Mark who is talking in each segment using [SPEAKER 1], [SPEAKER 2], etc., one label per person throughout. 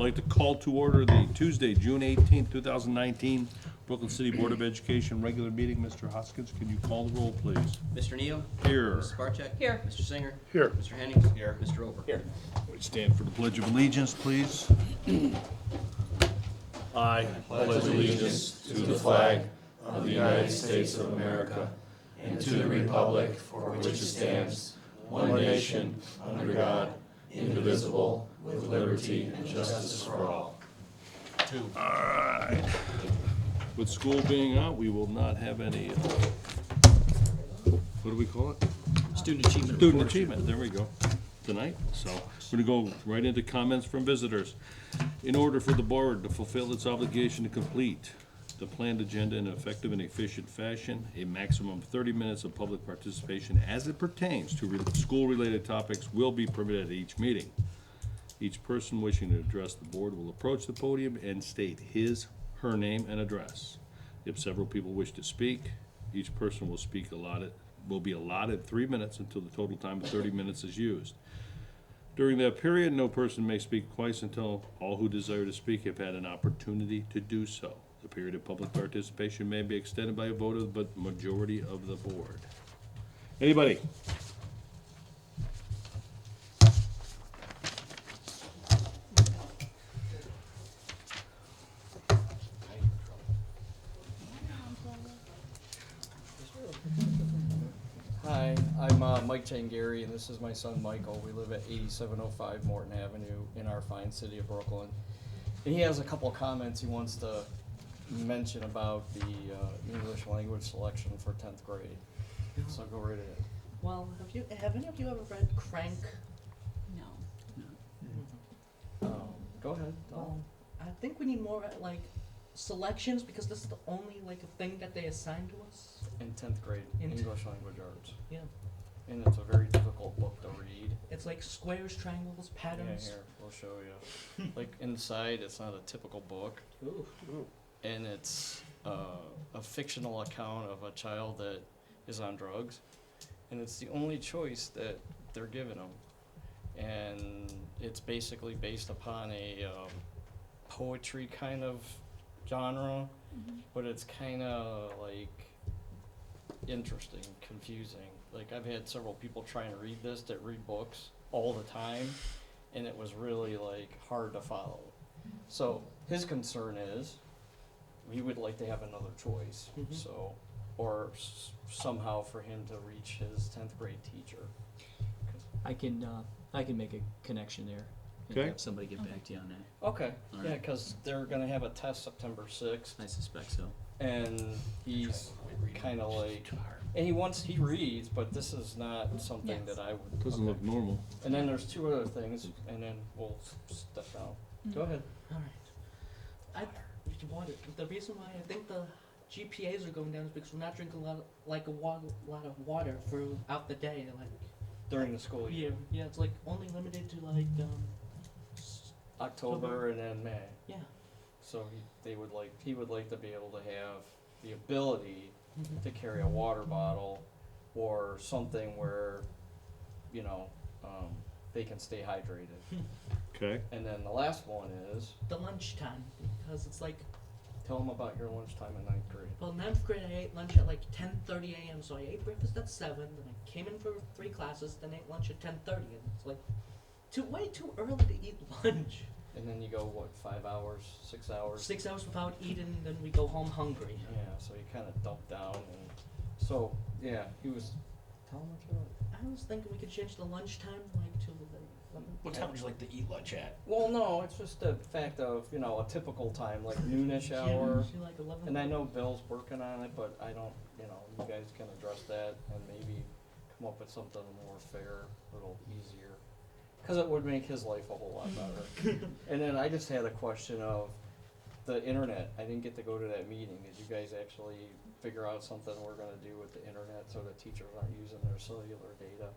[SPEAKER 1] like to call to order the Tuesday, June 18th, 2019, Brooklyn City Board of Education regular meeting. Mr. Hoskins, can you call the roll, please?
[SPEAKER 2] Mr. Neal?
[SPEAKER 1] Here.
[SPEAKER 2] Mrs. Barcheck?
[SPEAKER 3] Here.
[SPEAKER 2] Mr. Singer?
[SPEAKER 1] Here.
[SPEAKER 2] Mr. Henning? Here. Mr. Roper? Here.
[SPEAKER 1] We stand for the Pledge of Allegiance, please. I
[SPEAKER 4] pledge allegiance to the flag of the United States of America and to the republic for which it stands, one nation, under God, indivisible, with liberty and justice for all.
[SPEAKER 1] Alright. With school being out, we will not have any, what do we call it?
[SPEAKER 5] Student achievement.
[SPEAKER 1] Student achievement, there we go, tonight. So we're gonna go right into comments from visitors. In order for the board to fulfill its obligation to complete the planned agenda in an effective and efficient fashion, a maximum of 30 minutes of public participation as it pertains to school-related topics will be permitted at each meeting. Each person wishing to address the board will approach the podium and state his, her name and address. If several people wish to speak, each person will be allotted 3 minutes until the total time of 30 minutes is used. During that period, no person may speak twice until all who desire to speak have had an opportunity to do so. The period of public participation may be extended by a vote of the majority of the board. Anybody?
[SPEAKER 5] Hi, I'm Mike Tangari, and this is my son Michael. We live at 8705 Morton Avenue in our fine city of Brooklyn. And he has a couple of comments he wants to mention about the English language selection for 10th grade. So go right ahead.
[SPEAKER 3] Well, have any of you ever read Crank?
[SPEAKER 6] No.
[SPEAKER 5] Go ahead.
[SPEAKER 3] I think we need more like selections because this is the only like thing that they assign to us.
[SPEAKER 5] In 10th grade,
[SPEAKER 3] In
[SPEAKER 5] English language arts.
[SPEAKER 3] Yeah,
[SPEAKER 5] And it's a very difficult book to read.
[SPEAKER 3] it's like squares, triangles,
[SPEAKER 5] Yeah,
[SPEAKER 3] patterns.
[SPEAKER 5] here, we'll show you. Like inside, it's not a typical book.
[SPEAKER 3] Ooh.
[SPEAKER 5] And it's a fictional account of a child that is on drugs, and it's the only choice that they're giving them. And it's basically based upon a poetry kind of genre, but it's kind of like interesting, confusing. Like I've had several people trying to read this that read books all the time, and it was really like hard to follow. So his concern is he would like to have another choice,
[SPEAKER 3] Mhm.
[SPEAKER 5] so, or somehow for him to reach his 10th grade teacher.
[SPEAKER 7] I can make a connection there and
[SPEAKER 1] Okay.
[SPEAKER 7] have somebody get back to you on that.
[SPEAKER 5] Okay,
[SPEAKER 7] All
[SPEAKER 5] yeah,
[SPEAKER 7] right.
[SPEAKER 5] because they're gonna have a test September 6th,
[SPEAKER 7] I suspect so.
[SPEAKER 5] and he's kind of like, and he reads, but this is not something
[SPEAKER 6] Yes.
[SPEAKER 5] that I would.
[SPEAKER 1] Doesn't
[SPEAKER 5] okay.
[SPEAKER 1] look normal.
[SPEAKER 5] And then there's two other things, and then we'll step down. Go ahead.
[SPEAKER 3] All right. The reason why I think the GPAs are going down is because we're not drinking a lot of water throughout the day. Like
[SPEAKER 5] During the school year,
[SPEAKER 3] yeah, it's like only limited to like
[SPEAKER 5] October and then May.
[SPEAKER 3] yeah.
[SPEAKER 5] So he would like to be able to have the ability
[SPEAKER 3] Mhm.
[SPEAKER 5] to carry a water bottle or something where, they can stay hydrated.
[SPEAKER 1] Okay.
[SPEAKER 5] And then the last one is,
[SPEAKER 3] The lunchtime because it's like
[SPEAKER 5] tell them about your lunchtime in 9th grade.
[SPEAKER 3] well, 9th grade I ate lunch at like 10:30 a.m. So I ate breakfast at 7. Then I came in for 3 classes. Then ate lunch at 10:30, and it's like way too early to eat lunch.
[SPEAKER 5] And then you go, 5 hours, 6 hours?
[SPEAKER 3] 6 hours without eating, then we go home hungry.
[SPEAKER 5] Yeah, so you kind of dump down, and so, yeah, he was, tell him what you want.
[SPEAKER 3] I was thinking we could change the lunchtime like to the 11.
[SPEAKER 4] What time would you like to eat lunch at?
[SPEAKER 5] Well, no, it's just the fact of, a typical time, like noonish hour.
[SPEAKER 3] Yeah, like 11.
[SPEAKER 5] And I know Bill's working on it, but I don't, you guys can address that and maybe come up with something more fair, a little easier. Cause it would make his life a whole lot better. And then I just had a question of the internet. I didn't get to go to that meeting. Did you guys actually figure out something we're gonna do with the internet so the teachers aren't using their cellular data?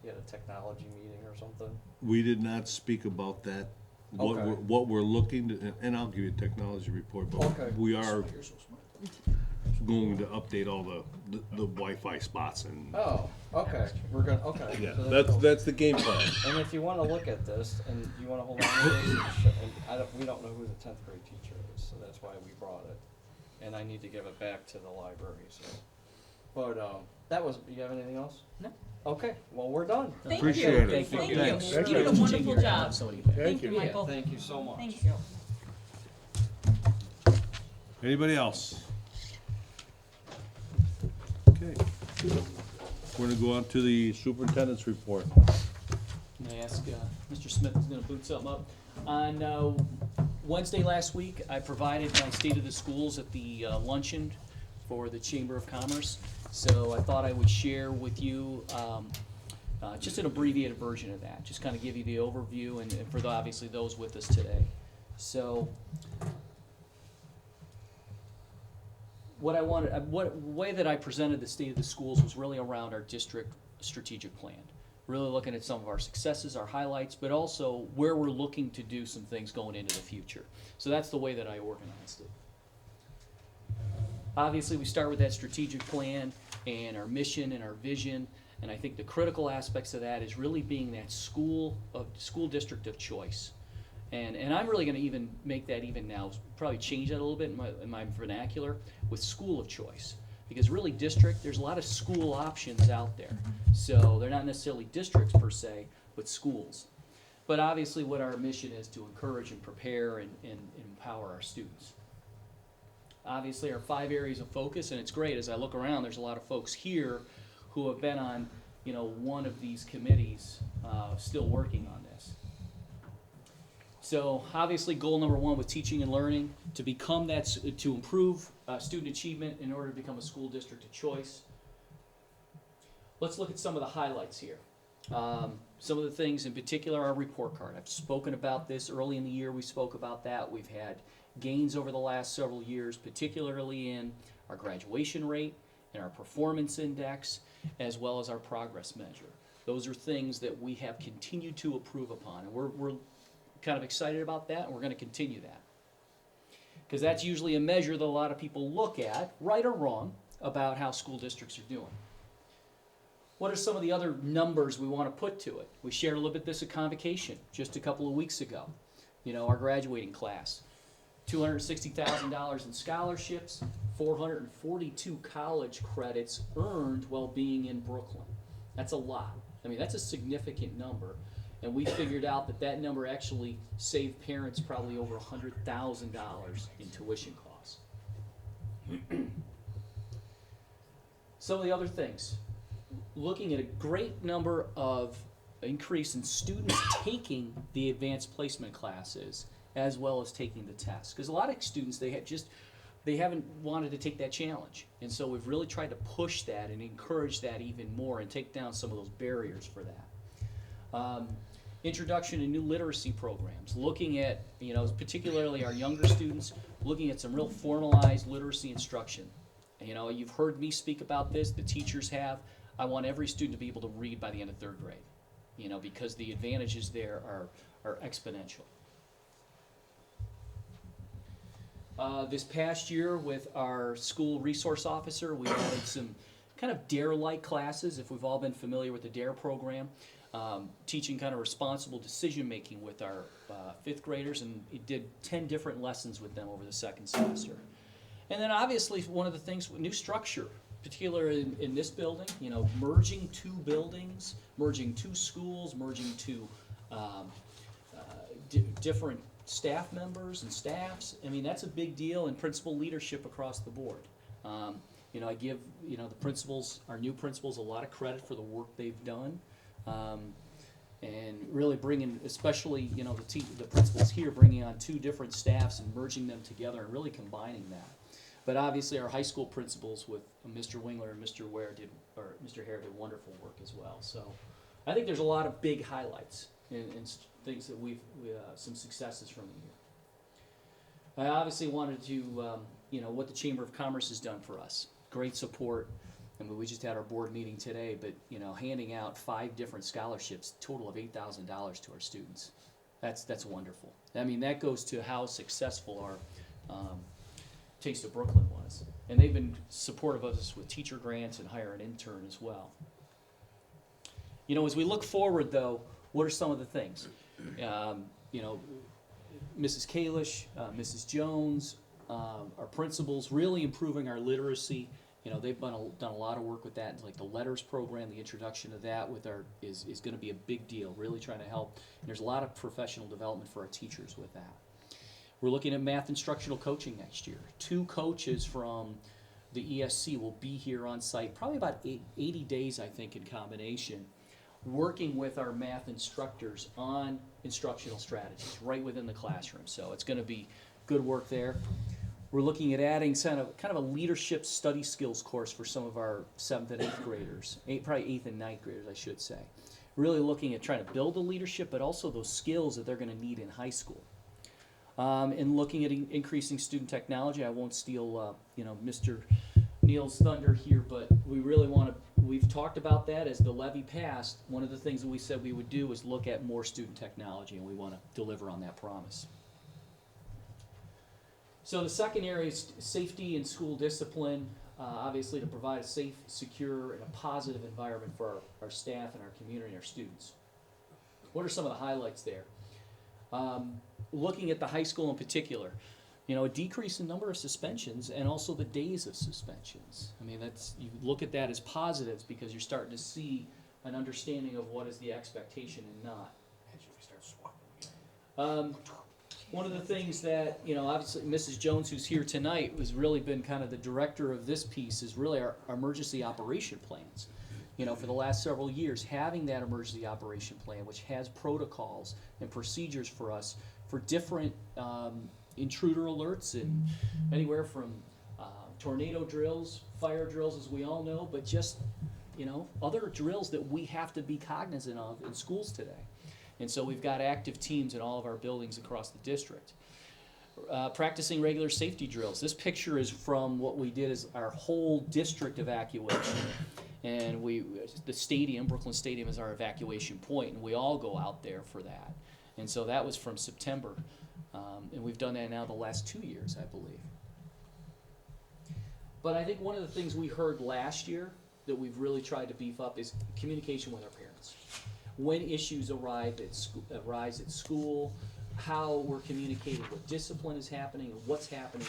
[SPEAKER 5] You had a technology meeting or something?
[SPEAKER 1] We did not speak about that.
[SPEAKER 5] Okay.
[SPEAKER 1] What we're looking to, and I'll give you a technology report, but
[SPEAKER 5] Okay.
[SPEAKER 1] we are
[SPEAKER 4] You're so smart.
[SPEAKER 1] going to update all the Wi-Fi spots and,
[SPEAKER 5] Oh, okay, we're gonna, okay.
[SPEAKER 1] yeah,
[SPEAKER 5] so
[SPEAKER 1] that's,
[SPEAKER 5] cool.
[SPEAKER 1] that's the game plan.
[SPEAKER 5] And if you wanna look at this, and you wanna hold on to this, don't know who the 10th grade teacher is, so that's why we brought it. And I need to give it back to the library, so. But, that was, you have anything else?
[SPEAKER 3] No.
[SPEAKER 5] Okay, well, we're done.
[SPEAKER 6] Thank
[SPEAKER 1] Appreciate
[SPEAKER 6] you.
[SPEAKER 1] it.
[SPEAKER 6] Thank you.
[SPEAKER 1] Thanks.
[SPEAKER 6] You did a wonderful job.
[SPEAKER 2] Thank
[SPEAKER 6] you,
[SPEAKER 5] Yeah,
[SPEAKER 6] Michael.
[SPEAKER 5] thank you so much.
[SPEAKER 6] Thank you.
[SPEAKER 1] Anybody else? Okay. We're gonna go on to the superintendent's report.
[SPEAKER 7] May I ask, Mr. Smith is gonna boot something up. On Wednesday last week, I provided my state of the schools at the luncheon for the Chamber of Commerce. So I thought I would share with you just an abbreviated version of that, just kind of give you the overview and for obviously those with us today. So what I wanted, way that I presented the state of the schools was really around our district strategic plan. Really looking at some of our successes, our highlights, but also where we're looking to do some things going into the future. So that's the way that I organized it. Obviously, we start with that strategic plan and our mission and our vision, and I think the critical aspects of that is really being that school district of choice. And I'm really gonna even make that even now, probably change that a little bit in my vernacular, with school of choice. Because really district, there's a lot of school options out there. So they're not necessarily districts per se, but schools. But obviously what our mission is to encourage and prepare and empower our students. Obviously our 5 areas of focus, and it's great, as I look around, there's a lot of folks here who have been on, one of these committees, still working on this. So obviously goal number 1 with teaching and learning, to become that, to improve student achievement in order to become a school district of choice. Let's look at some of the highlights here. Some of the things in particular, our report card. I've spoken about this early in the year, we spoke about that. We've had gains over the last several years, particularly in our graduation rate and our performance index, as well as our progress measure. Those are things that we have continued to improve upon, and we're kind of excited about that, and we're going to continue that. Because that's usually a measure that a lot of people look at, right or wrong, about how school districts are doing. What are some of the other numbers we want to put to it? We shared a little bit this at Convocation just a couple of weeks ago. Our graduating class. $260,000 in scholarships, 442 college credits earned while being in Brooklyn. That's a lot. I mean, that's a significant number. And we figured out that number actually saved parents probably over $100,000 in tuition costs. Some of the other things. Looking at a great number of increase in students taking the advanced placement classes as well as taking the tests. Because a lot of students, they haven't wanted to take that challenge. And so we've really tried to push that and encourage that even more and take down some of those barriers for that. Introduction to new literacy programs, looking at, particularly our younger students, looking at some real formalized literacy instruction. You've heard me speak about this, the teachers have. I want every student to be able to read by the end of 3rd grade, because the advantages there are exponential. This past year with our school resource officer, we added some kind of DARE-like classes, if we've all been familiar with the DARE program. Teaching kind of responsible decision making with our 5th graders, and it did 10 different lessons with them over the 2nd semester. And then obviously one of the things, new structure, particularly in this building, merging 2 buildings, merging 2 schools, merging 2 different staff members and staffs. I mean, that's a big deal, and principal leadership across the board. I give the principals, our new principals, a lot of credit for the work they've done. And really bringing, especially, the principals here, bringing on 2 different staffs and merging them together and really combining that. But obviously our high school principals with Mr. Wingler and Mr. Mr. Hare did wonderful work as well. So I think there's a lot of big highlights and things that some successes from the year. I obviously wanted to, what the Chamber of Commerce has done for us. Great support. I mean, we just had our board meeting today, but handing out 5 different scholarships, total of $8,000 to our students. That's wonderful. I mean, that goes to how successful our Taste of Brooklyn was, and they've been supportive of us with teacher grants and hire an intern as well. As we look forward, though, what are some of the things? Mrs. Kalish, Mrs. Jones, our principals, really improving our literacy. You know, they've done a lot of work with that, like the letters program, the introduction of that with our is going to be a big deal, really trying to help. And there's a lot of professional development for our teachers with that. We're looking at math instructional coaching next year. 2 coaches from the ESC will be here on site, probably about 80 days, I think, in combination, working with our math instructors on instructional strategies right within the classroom. So it's going to be good work there. We're looking at adding kind of a leadership study skills course for some of our 7th and 8th graders, probably 8th and 9th graders, I should say. Really looking at trying to build the leadership, but also those skills that they're going to need in high school. And looking at increasing student technology. I won't steal, Mr. Neal's thunder here, but we really want to. We've talked about that as the levy passed. One of the things that we said we would do was look at more student technology, and we want to deliver on that promise. So the second area is safety and school discipline, obviously to provide a safe, secure, and a positive environment for our staff and our community and our students. What are some of the highlights there? Looking at the high school in particular, a decrease in number of suspensions and also the days of suspensions. I mean, you look at that as positives because you're starting to see an understanding of what is the expectation and not. One of the things that, obviously Mrs. Jones, who's here tonight, has really been kind of the director of this piece, is really our emergency operation plans. For the last several years, having that emergency operation plan, which has protocols and procedures for us for different intruder alerts and anywhere from tornado drills, fire drills, as we all know, but just, other drills that we have to be cognizant of in schools today. And so we've got active teams in all of our buildings across the district. Practicing regular safety drills. This picture is from what we did as our whole district evacuation. And the stadium, Brooklyn Stadium, is our evacuation point, and we all go out there for that. And so that was from September. And we've done that now the last 2 years, I believe. But I think one of the things we heard last year that we've really tried to beef up is communication with our parents. When issues arise at school, how we're communicating what discipline is happening and what's happening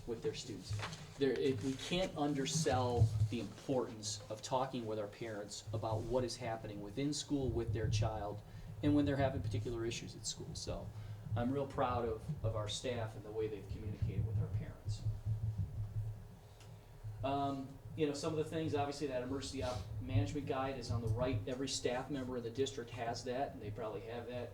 [SPEAKER 7] with their students. We can't undersell the importance of talking with our parents about what is happening within school with their child and when they're having particular issues at school. So I'm real proud of our staff and the way they've communicated with our parents. Some of the things, obviously that emergency management guide is on the right. Every staff member in the district has that, and they probably have that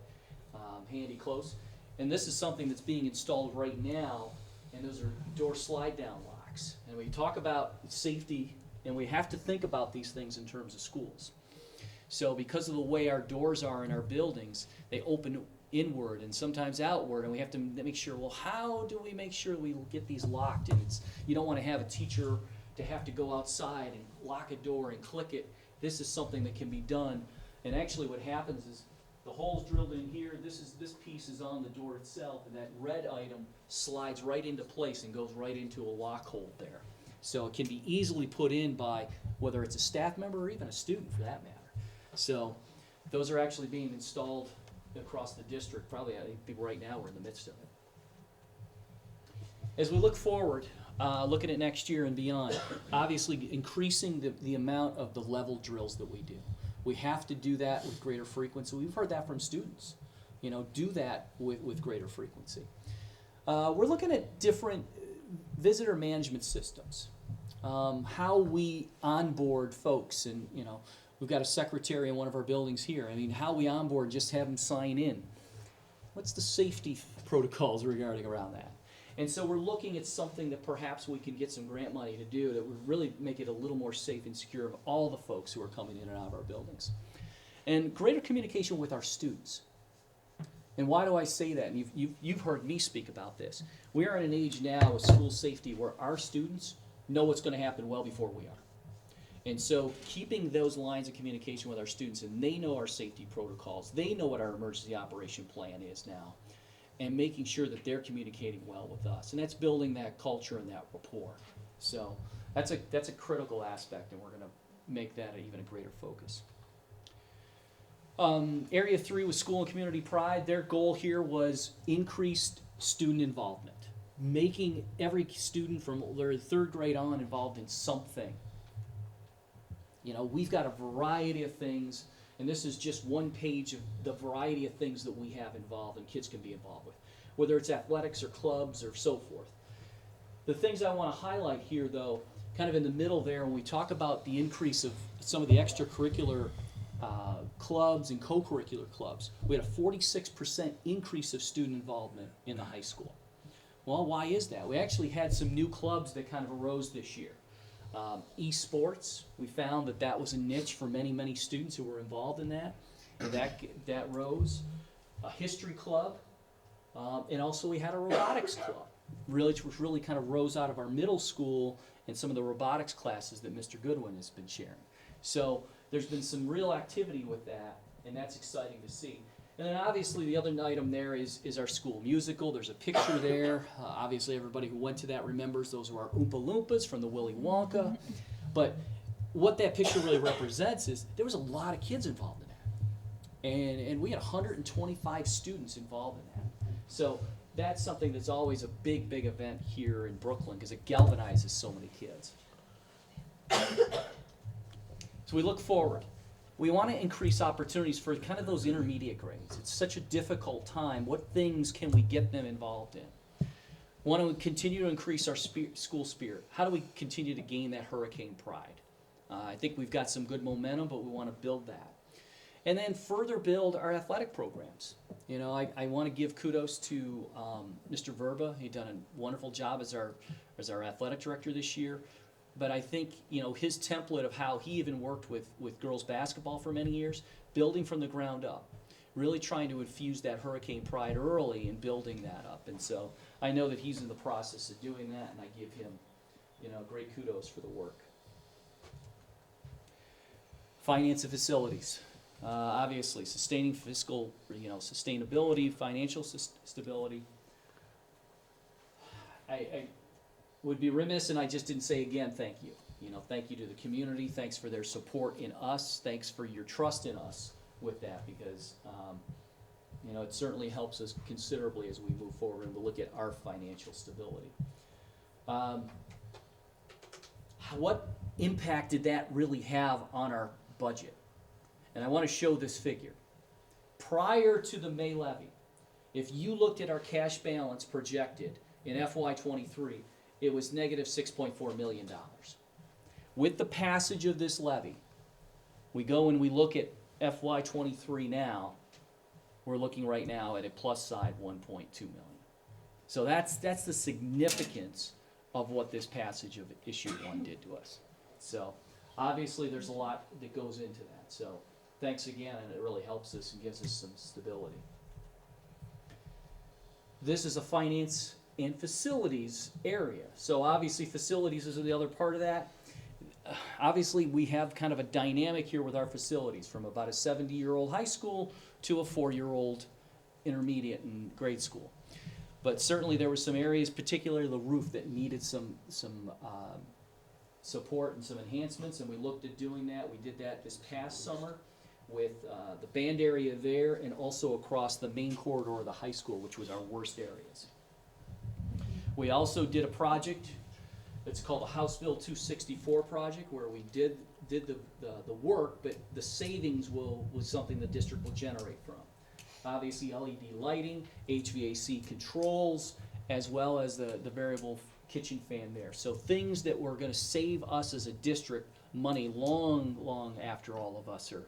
[SPEAKER 7] handy close. And this is something that's being installed right now, and those are door slide down locks. And we talk about safety, and we have to think about these things in terms of schools. So because of the way our doors are in our buildings, they open inward and sometimes outward, and we have to make sure, well, how do we make sure we get these locked? And you don't want to have a teacher to have to go outside and lock a door and click it. This is something that can be done. And actually what happens is the hole's drilled in here, this piece is on the door itself, and that red item slides right into place and goes right into a lock hole there. So it can be easily put in by whether it's a staff member or even a student for that matter. So those are actually being installed across the district. Probably, I think right now we're in the midst of it. As we look forward, looking at next year and beyond, obviously increasing the amount of the level drills that we do. We have to do that with greater frequency. We've heard that from students. Do that with greater frequency. We're looking at different visitor management systems. How we onboard folks, and we've got a secretary in one of our buildings here. I mean, how we onboard, just have them sign in. What's the safety protocols regarding around that? And so we're looking at something that perhaps we can get some grant money to do that would really make it a little more safe and secure of all the folks who are coming in and out of our buildings. And greater communication with our students. And why do I say that? And you've heard me speak about this. We are in an age now with school safety where our students know what's going to happen well before we are. And so keeping those lines of communication with our students, and they know our safety protocols, they know what our emergency operation plan is now, and making sure that they're communicating well with us. And that's building that culture and that rapport. So that's a critical aspect, and we're going to make that even a greater focus. Area 3 was School and Community Pride. Their goal here was increased student involvement, making every student from their 3rd grade on involved in something. You know, we've got a variety of things, and this is just one page of the variety of things that we have involved and kids can be involved with, whether it's athletics or clubs or so forth. The things I want to highlight here, though, kind of in the middle there, when we talk about the increase of some of the extracurricular clubs and co-curricular clubs, we had a 46% increase of student involvement in the high school. Well, why is that? We actually had some new clubs that kind of arose this year. Esports, we found that that was a niche for many, many students who were involved in that, and that rose. A history club, and also we had a robotics club, which really kind of rose out of our middle school and some of the robotics classes that Mr. Goodwin has been sharing. So there's been some real activity with that, and that's exciting to see. And then obviously the other item there is our school musical. There's a picture there. Obviously everybody who went to that remembers those were our Oompa Loompas from the Willy Wonka. But what that picture really represents is there was a lot of kids involved in that. And we had 125 students involved in that. So that's something that's always a big, big event here in Brooklyn because it galvanizes so many kids. So we look forward. We want to increase opportunities for kind of those intermediate grades. It's such a difficult time. What things can we get them involved in? Want to continue to increase our school spirit. How do we continue to gain that hurricane pride? I think we've got some good momentum, but we want to build that. And then further build our athletic programs. You know, I want to give kudos to Mr. Verba. He's done a wonderful job as our athletic director this year. But I think, you know, his template of how he even worked with girls basketball for many years, building from the ground up, really trying to infuse that hurricane pride early and building that up. And so I know that he's in the process of doing that, and I give him, you know, great kudos for the work. Finance and facilities. Obviously, sustaining fiscal, you know, sustainability, financial stability. I would be remiss and I just didn't say again, thank you. You know, thank you to the community. Thanks for their support in us. Thanks for your trust in us with that because, you know, it certainly helps us considerably as we move forward and we look at our financial stability. What impact did that really have on our budget? And I want to show this figure. Prior to the May levy, if you looked at our cash balance projected in FY23, it was negative $6.4 million. With the passage of this levy, we go and we look at FY23 now, we're looking right now at a plus side 1.2 million. So that's the significance of what this passage of issue 1 did to us. So obviously there's a lot that goes into that. So thanks again, and it really helps us and gives us some stability. This is a finance and facilities area. So obviously facilities is the other part of that. Obviously we have kind of a dynamic here with our facilities from about a 70-year-old high school to a 4-year-old intermediate and grade school. But certainly there were some areas, particularly the roof, that needed some support and some enhancements, and we looked at doing that. We did that this past summer with the band area there and also across the main corridor of the high school, which was our worst areas. We also did a project that's called a House Bill 264 project where we did the work, but the savings was something the district will generate from. Obviously LED lighting, HVAC controls, as well as the variable kitchen fan there. So things that were going to save us as a district money long, long after all of us are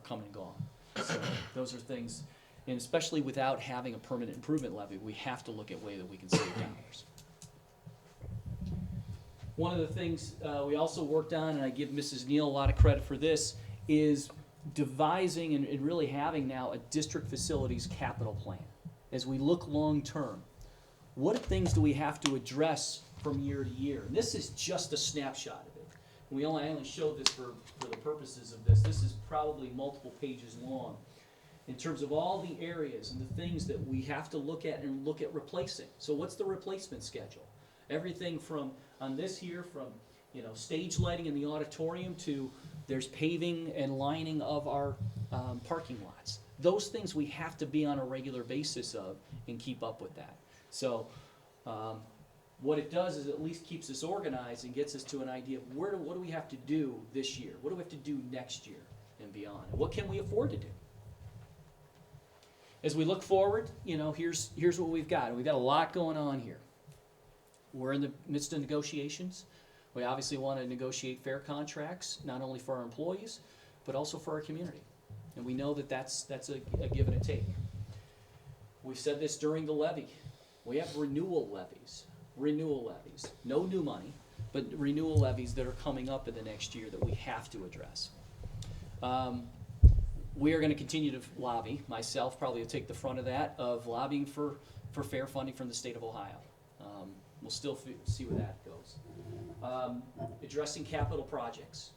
[SPEAKER 7] come and gone. So those are things, and especially without having a permanent improvement levy, we have to look at ways that we can save dollars. One of the things we also worked on, and I give Mrs. Neal a lot of credit for this, is devising and really having now a district facilities capital plan. As we look long term, what things do we have to address from year to year? And this is just a snapshot of it. I only showed this for the purposes of this. This is probably multiple pages long in terms of all the areas and the things that we have to look at and look at replacing. So what's the replacement schedule? Everything from, on this here, from stage lighting in the auditorium to there's paving and lining of our parking lots. Those things we have to be on a regular basis of and keep up with that. So what it does is at least keeps us organized and gets us to an idea of what do we have to do this year? What do we have to do next year and beyond? And what can we afford to do? As we look forward, here's what we've got. We've got a lot going on here. We're in the midst of negotiations. We obviously want to negotiate fair contracts, not only for our employees, but also for our community. And we know that that's a give and a take. We said this during the levy. We have renewal levies. No new money, but renewal levies that are coming up in the next year that we have to address. We are going to continue to lobby. Myself probably will take the front of that, of lobbying for fair funding from the state of Ohio. We'll still see where that goes. Addressing capital projects,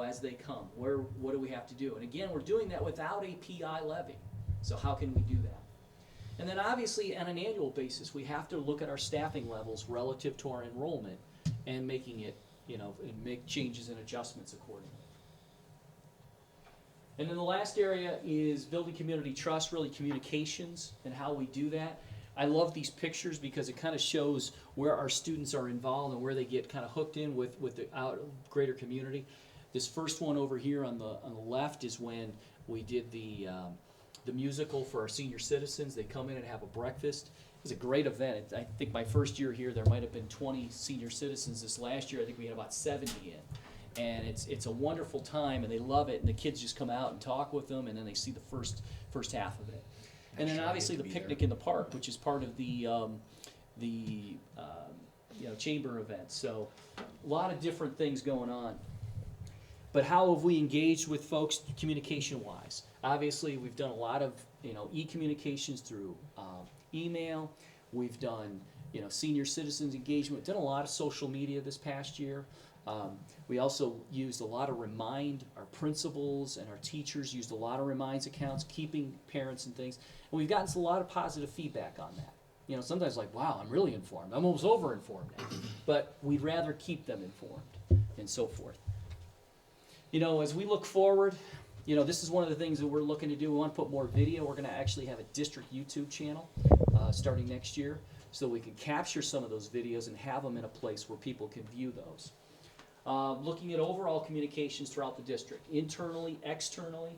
[SPEAKER 7] as they come. What do we have to do? And again, we're doing that without a PI levy. So how can we do that? And then obviously on an annual basis, we have to look at our staffing levels relative to our enrollment and making it, and make changes and adjustments accordingly. And then the last area is building community trust, really communications and how we do that. I love these pictures because it kind of shows where our students are involved and where they get kind of hooked in with the greater community. This first one over here on the left is when we did the musical for our senior citizens. They come in and have a breakfast. It was a great event. I think my first year here, there might have been 20 senior citizens. This last year, I think we had about 70 in. And it's a wonderful time, and they love it, and the kids just come out and talk with them, and then they see the first half of it. And then obviously the picnic in the park, which is part of the chamber event. So a lot of different things going on. But how have we engaged with folks communication-wise? Obviously, we've done a lot of e-communications through email. We've done senior citizens engagement. Done a lot of social media this past year. We also used a lot of our principals and our teachers used a lot of Reminds accounts, keeping parents and things. And we've gotten a lot of positive feedback on that. Sometimes like, wow, I'm really informed. I'm almost over-informed now. But we'd rather keep them informed and so forth. As we look forward, this is one of the things that we're looking to do. We want to put more video. We're going to actually have a district YouTube channel starting next year so we can capture some of those videos and have them in a place where people can view those. Looking at overall communications throughout the district, internally, externally.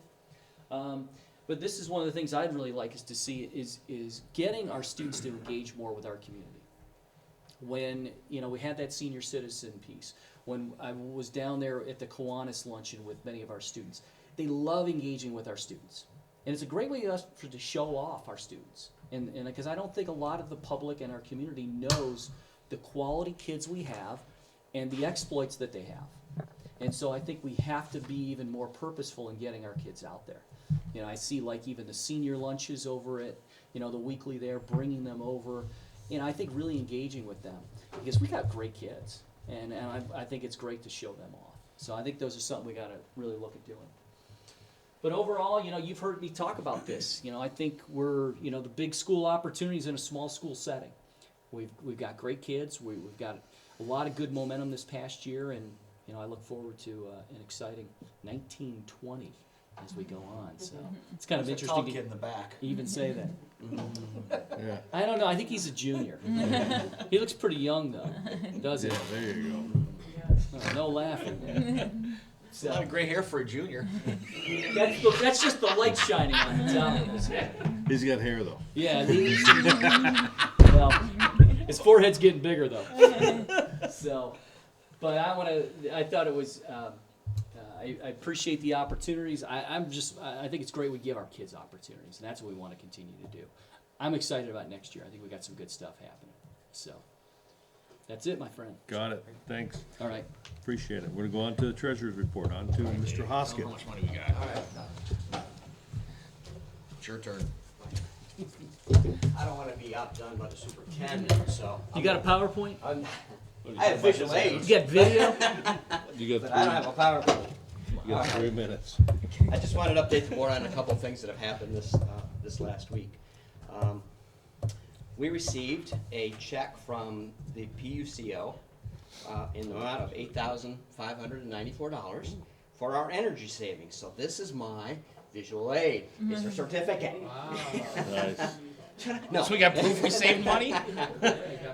[SPEAKER 7] But this is one of the things I'd really like us to see is getting our students to engage more with our community. When we had that senior citizen piece, when I was down there at the Kiwanis luncheon with many of our students, they love engaging with our students. And it's a great way to show off our students. And because I don't think a lot of the public and our community knows the quality kids we have and the exploits that they have. And so I think we have to be even more purposeful in getting our kids out there. I see like even the senior lunches over at, the weekly there, bringing them over. I think really engaging with them because we got great kids. And I think it's great to show them off. So I think those are something we got to really look at doing. But overall, you've heard me talk about this. I think we're, the big school opportunities in a small school setting. We've got great kids. We've got a lot of good momentum this past year, and I look forward to an exciting 1920 as we go on. So it's kind of interesting to
[SPEAKER 2] kid in the back.
[SPEAKER 7] even say that.
[SPEAKER 1] Yeah.
[SPEAKER 7] I don't know. I think he's a junior. He looks pretty young though, doesn't
[SPEAKER 1] Yeah,
[SPEAKER 7] he?
[SPEAKER 1] there you go.
[SPEAKER 7] Oh, no laughing.
[SPEAKER 2] A lot of gray hair for a junior.
[SPEAKER 7] That's just the light shining on the top of his head.
[SPEAKER 1] He's got hair though.
[SPEAKER 7] Yeah, well, his forehead's getting bigger though. So, but I thought it was. I appreciate the opportunities. I think it's great we give our kids opportunities, and that's what we want to continue to do. I'm excited about next year. I think we got some good stuff happening. So, that's it, my friend.
[SPEAKER 1] Got it. Thanks.
[SPEAKER 7] All right.
[SPEAKER 1] Appreciate it. We're gonna go on to the treasurer's report. On to Mr. Hoskett.
[SPEAKER 2] How much money we got? It's your turn.
[SPEAKER 6] I don't want to be outdone by the superintendent, so.
[SPEAKER 7] You got a PowerPoint?
[SPEAKER 6] I have visual
[SPEAKER 7] You
[SPEAKER 6] aids,
[SPEAKER 7] got video?
[SPEAKER 1] You
[SPEAKER 6] but I don't have a PowerPoint.
[SPEAKER 1] got 3 minutes.
[SPEAKER 6] I just wanted to update the board on a couple of things that have happened this last week. We received a check from the PUCO in the amount of $8,594 for our energy savings. So this is my visual aid. It's a certificate.
[SPEAKER 1] Nice.
[SPEAKER 6] No.
[SPEAKER 2] So we got proof we saved money?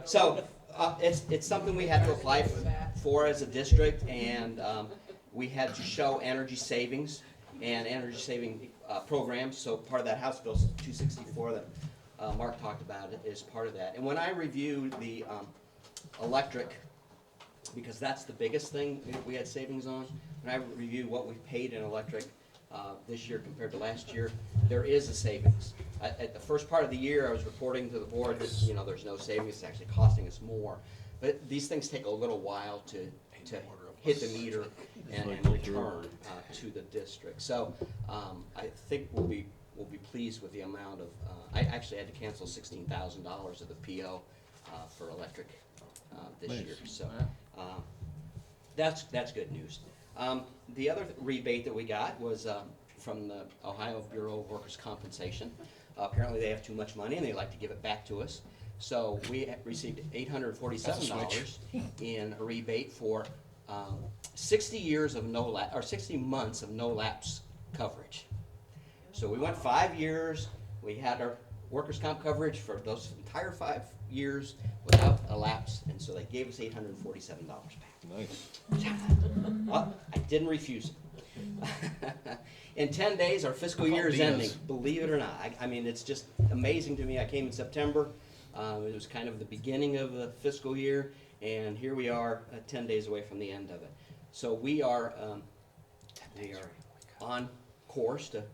[SPEAKER 6] So, it's something we had to apply for as a district, and, we had to show energy savings and energy saving, programs, so part of that House Bill 264 that, Mark talked about is part of that. And when I reviewed the, electric, because that's the biggest thing we had savings on, when I reviewed what we paid in electric, this year compared to last year, there is a savings. At the first part of the year, I was reporting to the board that, you know, there's no savings, it's actually costing us more. But these things take a little while to hit the meter and return to the district. So, I think we'll be pleased with the amount of, I actually had to cancel $16,000 of the PO for electric this
[SPEAKER 1] Nice.
[SPEAKER 6] year, so, that's good news. The other rebate that we got was from the Ohio Bureau of Workers' Compensation. Apparently they have too much money and they like to give it back to us. So we received $847 in a rebate for 60 years of no lapse, or 60 months of no lapse coverage. So we went 5 years, we had our workers' comp coverage for those entire 5 years without a lapse, and so they gave us $847 back.
[SPEAKER 1] Nice.
[SPEAKER 6] Well, I didn't refuse it. In 10 days, our fiscal year is ending, believe it or not. I mean, it's just amazing to me. I came in September. It was kind of the beginning of the fiscal year, and here we are, 10 days away from the end of it. So we are on course to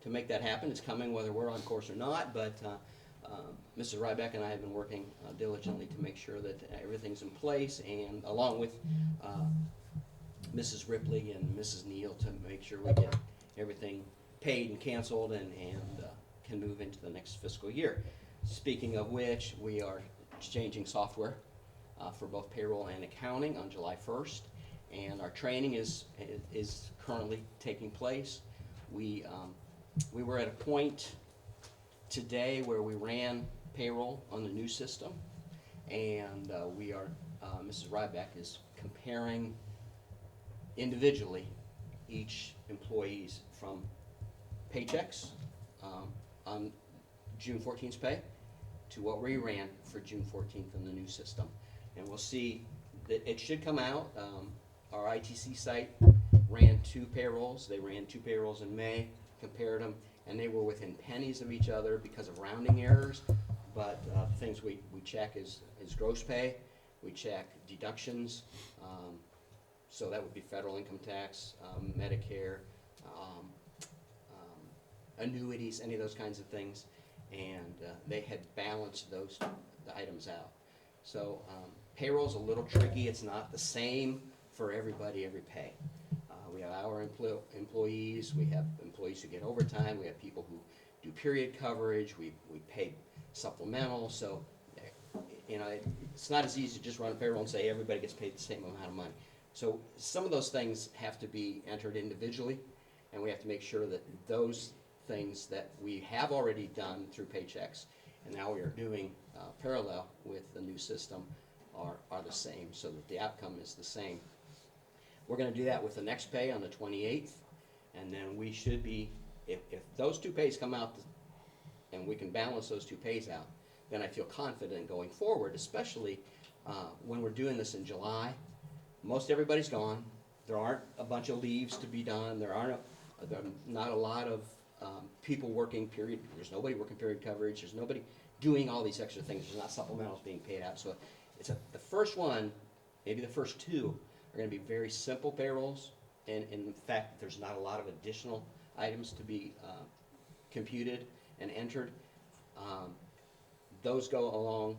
[SPEAKER 6] make that happen. It's coming whether we're on course or not, but Mrs. Ryback and I have been working diligently to make sure that everything's in place, and along with Mrs. Ripley and Mrs. Neal to make sure we get everything paid and canceled and can move into the next fiscal year. Speaking of which, we are exchanging software for both payroll and accounting on July 1st, and our training is currently taking place. We were at a point today where we ran payroll on the new system, and we are, Mrs. Ryback is comparing individually each employee's from paychecks on June 14th's pay to what we ran for June 14th in the new system. And we'll see that it should come out. Our ITC site ran 2 payrolls. They ran 2 payrolls in May, compared them, and they were within pennies of each other because of rounding errors. But things we check is gross pay, we check deductions, so that would be federal income tax, Medicare, annuities, any of those kinds of things, and they had balanced those items out. So payroll's a little tricky. It's not the same for everybody, every pay. We have our employees, we have employees who get overtime, we have people who do period coverage, we pay supplemental, so you know, it's not as easy to just run a payroll and say everybody gets paid the same amount of money. So some of those things have to be entered individually, and we have to make sure that those things that we have already done through paychecks and now we are doing parallel with the new system are the same, so that the outcome is the same. We're gonna do that with the next pay on the 28th, and then we should be, if those 2 pays come out and we can balance those 2 pays out, then I feel confident going forward, especially when we're doing this in July. Most everybody's gone. There aren't a bunch of leaves to be done. There are not a lot of people working period. There's nobody working period coverage. There's nobody doing all these extra things. There's not supplementals being paid out. So it's the first one, maybe the first 2 are going to be very simple payrolls, and in fact, there's not a lot of additional items to be computed and entered. Those go along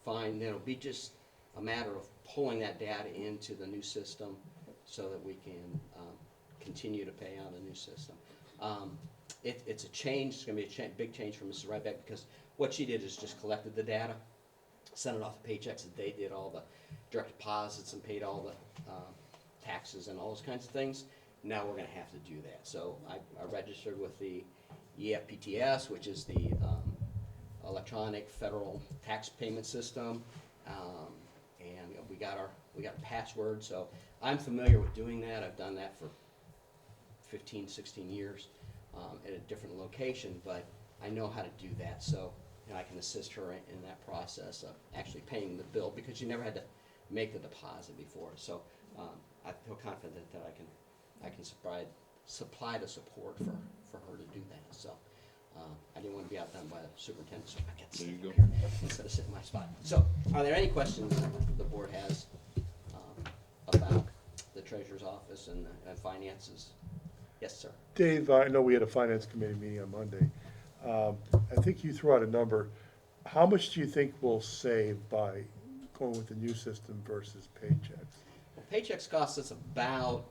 [SPEAKER 6] fine. Then it'll be just a matter of pulling that data into the new system so that we can continue to pay on the new system. It's a change. It's going to be a big change for Mrs. Ryback, because what she did is just collected the data, sent it off the paychecks, and they did all the direct deposits and paid all the taxes and all those kinds of things. Now we're going to have to do that. So I registered with the EFPTS, which is the electronic federal tax payment system, and we got a password, so I'm familiar with doing that. I've done that for 15, 16 years at a different location, but I know how to do that, so I can assist her in that process of actually paying the bill, because you never had to make the deposit before. So I feel confident that I can supply the support for her to do that. So I didn't want to be outdone by the superintendent, so I get to
[SPEAKER 1] There you
[SPEAKER 6] sit
[SPEAKER 1] go.
[SPEAKER 6] here instead of sitting in my spot. So are there any questions the board has about the treasurer's office and finances? Yes, sir.
[SPEAKER 8] Dave, I know we had a finance committee meeting on Monday. I think you threw out a number. How much do you think we'll save by going with the new system versus paychecks?
[SPEAKER 6] Well, paychecks cost us about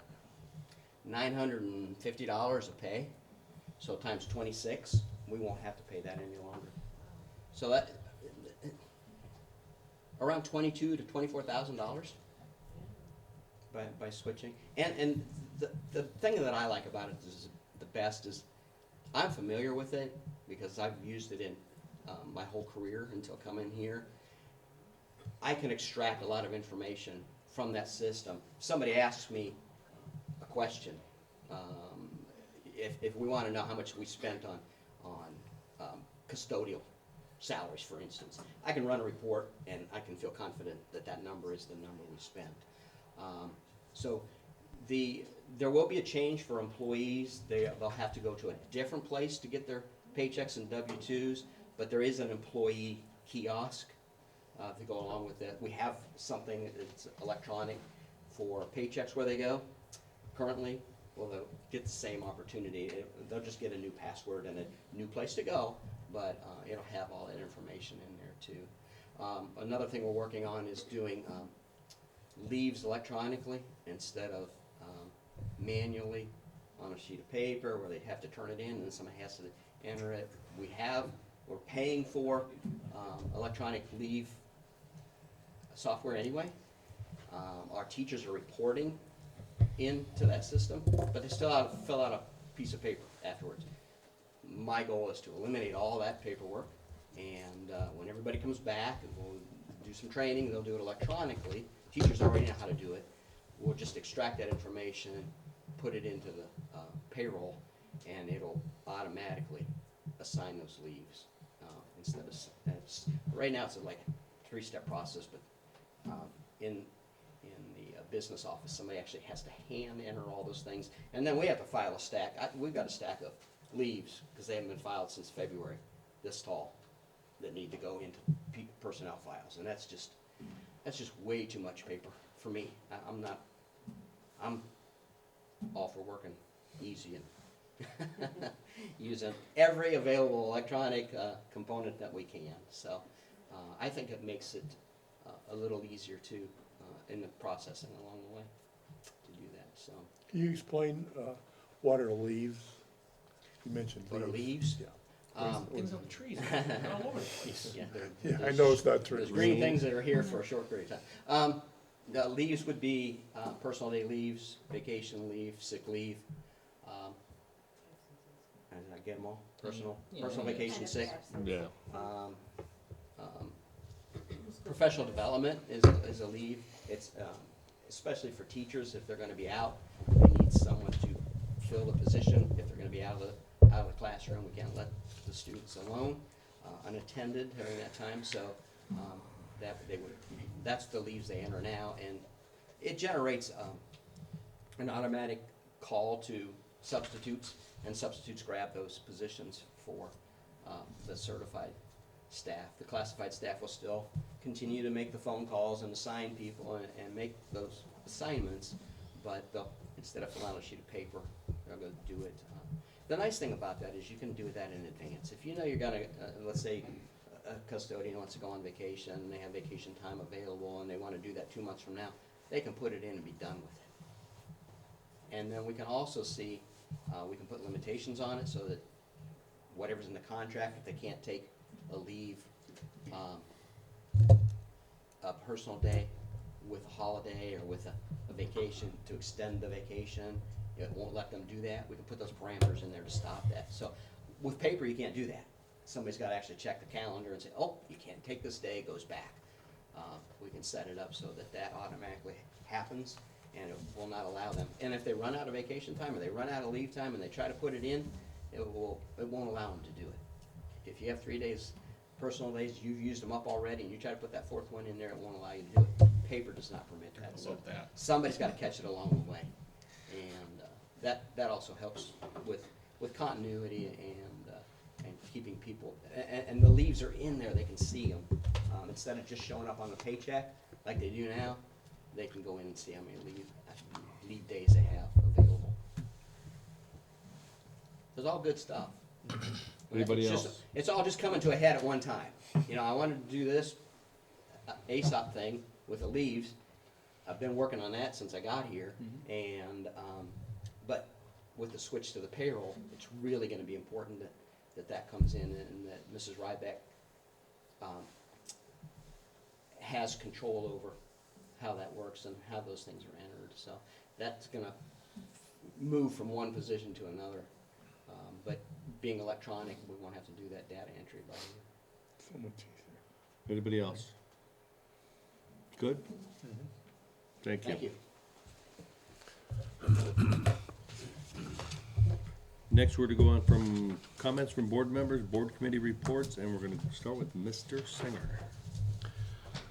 [SPEAKER 6] $950 a pay, so times 26, we won't have to pay that any longer. So that, around $22,000 to $24,000 by switching. And the thing that I like about it is the best is I'm familiar with it because I've used it in my whole career until coming here. I can extract a lot of information from that system. Somebody asks me a question, if we want to know how much we spent on custodial salaries, for instance, I can run a report and I can feel confident that that number is the number we spent. So there will be a change for employees. They'll have to go to a different place to get their paychecks and W-2s, but there is an employee kiosk to go along with it. We have something that's electronic for paychecks where they go currently. Well, they'll get the same opportunity. They'll just get a new password and a new place to go, but it'll have all that information in there too. Another thing we're working on is doing leaves electronically instead of manually on a sheet of paper where they have to turn it in and somebody has to enter it. We're paying for electronic leave software anyway. Our teachers are reporting into that system, but they still have to fill out a piece of paper afterwards. My goal is to eliminate all that paperwork, and when everybody comes back, and we'll do some training, they'll do it electronically. Teachers already know how to do it. We'll just extract that information, put it into the payroll, and it'll automatically assign those leaves instead of right now it's like a 3-step process, but in the business office somebody actually has to hand enter all those things, and then we have to file a stack. We've got a stack of leaves because they haven't been filed since February, this tall, that need to go into personnel files, and that's just way too much paper for me. I'm all for working easy and using every available electronic component that we can. So I think it makes it a little easier too in the processing along the way to do that. So
[SPEAKER 8] Can you explain what are leaves? You mentioned
[SPEAKER 6] what are
[SPEAKER 8] leaves.
[SPEAKER 6] leaves?
[SPEAKER 8] Yeah.
[SPEAKER 3] Things on the trees, they're all over the place.
[SPEAKER 6] Yeah,
[SPEAKER 8] Yeah, I know it's not true.
[SPEAKER 6] there's green things that are here for a short period of time. The leaves would be personal day leaves, vacation leave, sick leave. Did I get them all? Personal
[SPEAKER 7] Yeah.
[SPEAKER 6] vacation, sick.
[SPEAKER 1] Yeah.
[SPEAKER 6] Professional development is a leave. It's especially for teachers if they're going to be out. They need someone to fill the position. If they're going to be out of the classroom, we can't let the students alone, unattended during that time. So that's the leaves they enter now, and it generates an automatic call to substitutes, and substitutes grab those positions for the certified staff. The classified staff will still continue to make the phone calls and assign people and make those assignments, but instead of filling out a sheet of paper, they're going to do it. The nice thing about that is you can do that in advance. If you know you're going to, let's say a custodian wants to go on vacation, and they have vacation time available, and they want to do that 2 months from now, they can put it in and be done with it. And then we can also see, we can put limitations on it so that whatever's in the contract, if they can't take a leave, a personal day with a holiday or with a vacation to extend the vacation, it won't let them do that. We can put those parameters in there to stop that. So with paper, you can't do that. Somebody's got to actually check the calendar and say, oh, you can't take this day, it goes back. we can set it up so that that automatically happens, and it will not allow them. And if they run out of vacation time, or they run out of leave time, and they try to put it in, it won't allow them to do it. If you have 3 days, personal days, you've used them up already, and you try to put that fourth one in there, it won't allow you to do it. Paper does not permit that, so somebody's gotta catch it along the way. And, that also helps with continuity and keeping people, and the leaves are in there, they can see them. Instead of just showing up on the paycheck like they do now, they can go in and see how many leave days they have available. It's all good stuff.
[SPEAKER 1] Anybody
[SPEAKER 6] It's just-
[SPEAKER 1] else?
[SPEAKER 6] It's all just coming to a head at one time. You know, I wanted to do this ASOP thing with the leaves. I've been working on that since I got here, and, but with the switch to the payroll, it's really gonna be important that comes in, and that Mrs. Ryback, has control over how that works and how those things are entered. So that's gonna move from one position to another. But being electronic, we won't have to do that data entry by hand.
[SPEAKER 8] So much easier.
[SPEAKER 1] Anybody else? Good? Thank you.
[SPEAKER 6] Thank you.
[SPEAKER 1] Next, we're to go on from comments from board members, board committee reports, and we're gonna start with Mr. Singer.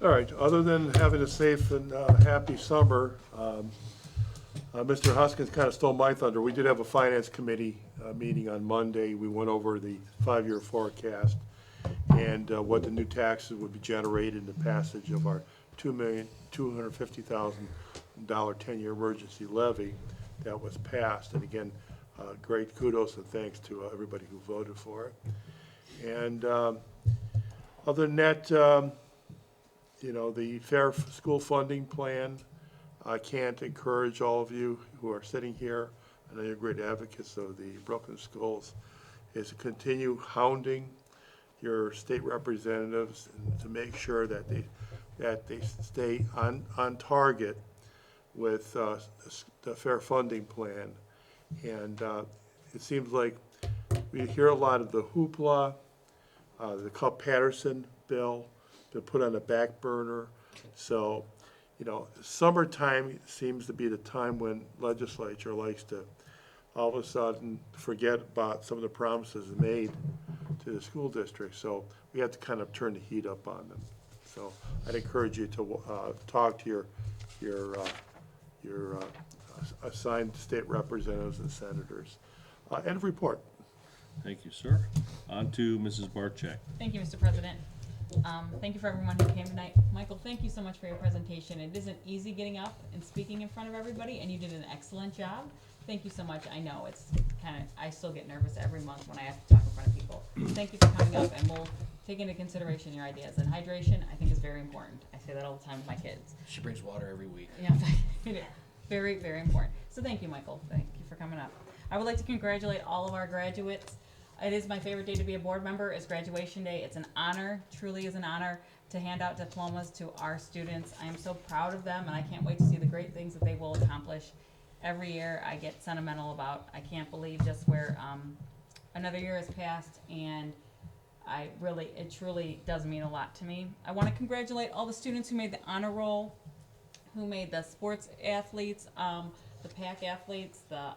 [SPEAKER 8] All right, other than having a safe and happy summer, Mr. Huskins kind of stole my thunder. We did have a finance committee meeting on Monday. We went over the 5-year forecast and what the new taxes would be generated in the passage of our $2,250,000 10-year emergency levy that was passed. And again, great kudos and thanks to everybody who voted for it. And other than that, you know, the fair school funding plan, I can't encourage all of you who are sitting here, I know you're great advocates of the Brooklyn schools, is to continue hounding your state representatives and to make sure that they stay on target with the fair funding plan. And it seems like we hear a lot of the hoopla, the Cupp-Patterson bill, been put on the back burner. So, you know, summertime seems to be the time when legislature likes to all of a sudden forget about some of the promises made to the school district. So we have to kind of turn the heat up on them. So I'd encourage you to talk to your assigned state representatives and senators. End of report.
[SPEAKER 1] Thank you, sir. On to Mrs. Barcheck.
[SPEAKER 2] Thank you, Mr. President. Thank you for everyone who came tonight. Michael, thank you so much for your presentation. It isn't easy getting up and speaking in front of everybody, and you did an excellent job. Thank you so much. I know it's I still get nervous every month when I have to talk in front of people. Thank you for coming up, and we'll take into consideration your ideas. And hydration, I think, is very important. I say that all the time with my kids.
[SPEAKER 9] She brings water every week.
[SPEAKER 2] Yeah, very, very important. So thank you, Michael. Thank you for coming up. I would like to congratulate all of our graduates. It is my favorite day to be a board member, is graduation day. It's an honor, truly is an honor, to hand out diplomas to our students. I am so proud of them, and I can't wait to see the great things that they will accomplish. Every year I get sentimental about, I can't believe just where another year has passed, and it truly does mean a lot to me. I want to congratulate all the students who made the honor roll, who made the sports athletes, the PAC athletes, the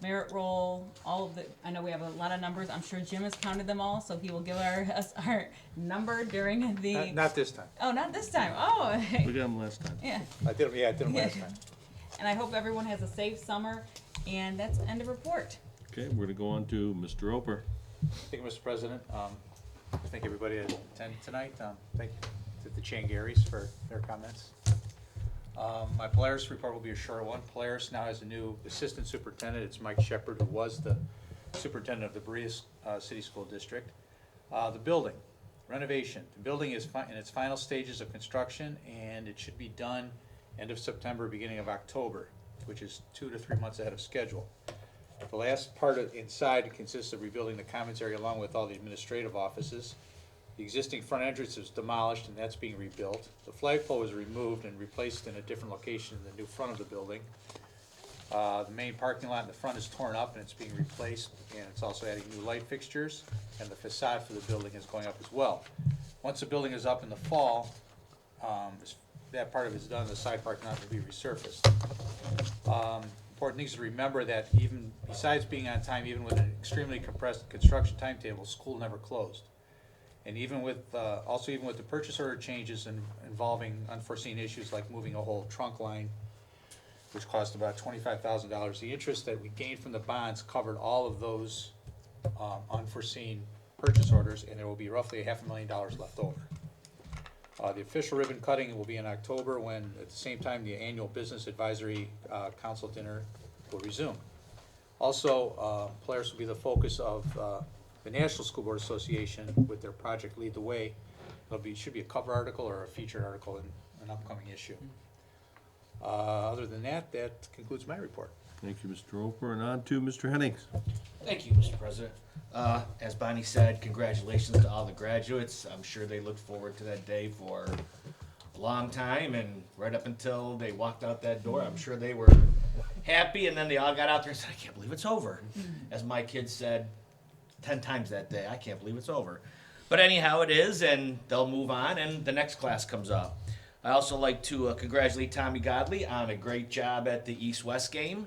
[SPEAKER 2] merit roll, all of the, I know we have a lot of numbers. I'm sure Jim has counted them all, so he will give us our number during the.
[SPEAKER 10] Not this time.
[SPEAKER 2] Oh, not this time. Oh.
[SPEAKER 1] We got him last time.
[SPEAKER 2] Yeah.
[SPEAKER 10] I did them
[SPEAKER 2] Yeah.
[SPEAKER 10] last time.
[SPEAKER 2] And I hope everyone has a safe summer. And that's end of report.
[SPEAKER 1] Okay, we're gonna go on to Mr. Roper.
[SPEAKER 10] Thank you, Mr. President. Thank everybody that attended tonight. Thank you to the Changaris for their comments. My Polaris report will be a short one. Polaris now has a new assistant superintendent. It's Mike Shepard, who was the superintendent of the Berea City School District. The building renovation. The building is in its final stages of construction, and it should be done end of September, beginning of October, which is 2 to 3 months ahead of schedule. The last part of inside consists of rebuilding the commons area along with all the administrative offices. The existing front entrance is demolished, and that's being rebuilt. The flagpole was removed and replaced in a different location in the new front of the building. The main parking lot in the front is torn up and it's being replaced, and it's also adding new light fixtures, and the facade for the building is going up as well. Once the building is up in the fall, that part of it's done, the side parking lot will be resurfaced. Important things to remember that even besides being on time, even with an extremely compressed construction timetable, school never closed. And even with, also even with the purchase order changes involving unforeseen issues like moving a whole trunk line, which cost about $25,000, the interest that we gained from the bonds covered all of those unforeseen purchase orders, and there will be roughly $500,000 left over. The official ribbon cutting will be in October, when at the same time the annual Business Advisory Council dinner will resume. Also, Polaris will be the focus of the National School Board Association with their project Lead the Way. Should be a cover article or a featured article in an upcoming issue. Other than that, that concludes my report.
[SPEAKER 1] Thank you, Mr. Roper, and on to Mr. Hennings.
[SPEAKER 9] Thank you, Mr. President. As Bonnie said, congratulations to all the graduates. I'm sure they looked forward to that day for a long time, and right up until they walked out that door, I'm sure they were happy, and then they all got out there and said, I can't believe it's over. As my kids said 10 times that day, I can't believe it's over. But anyhow, it is, and they'll move on, and the next class comes up. I also like to congratulate Tommy Godley on a great job at the East-West game.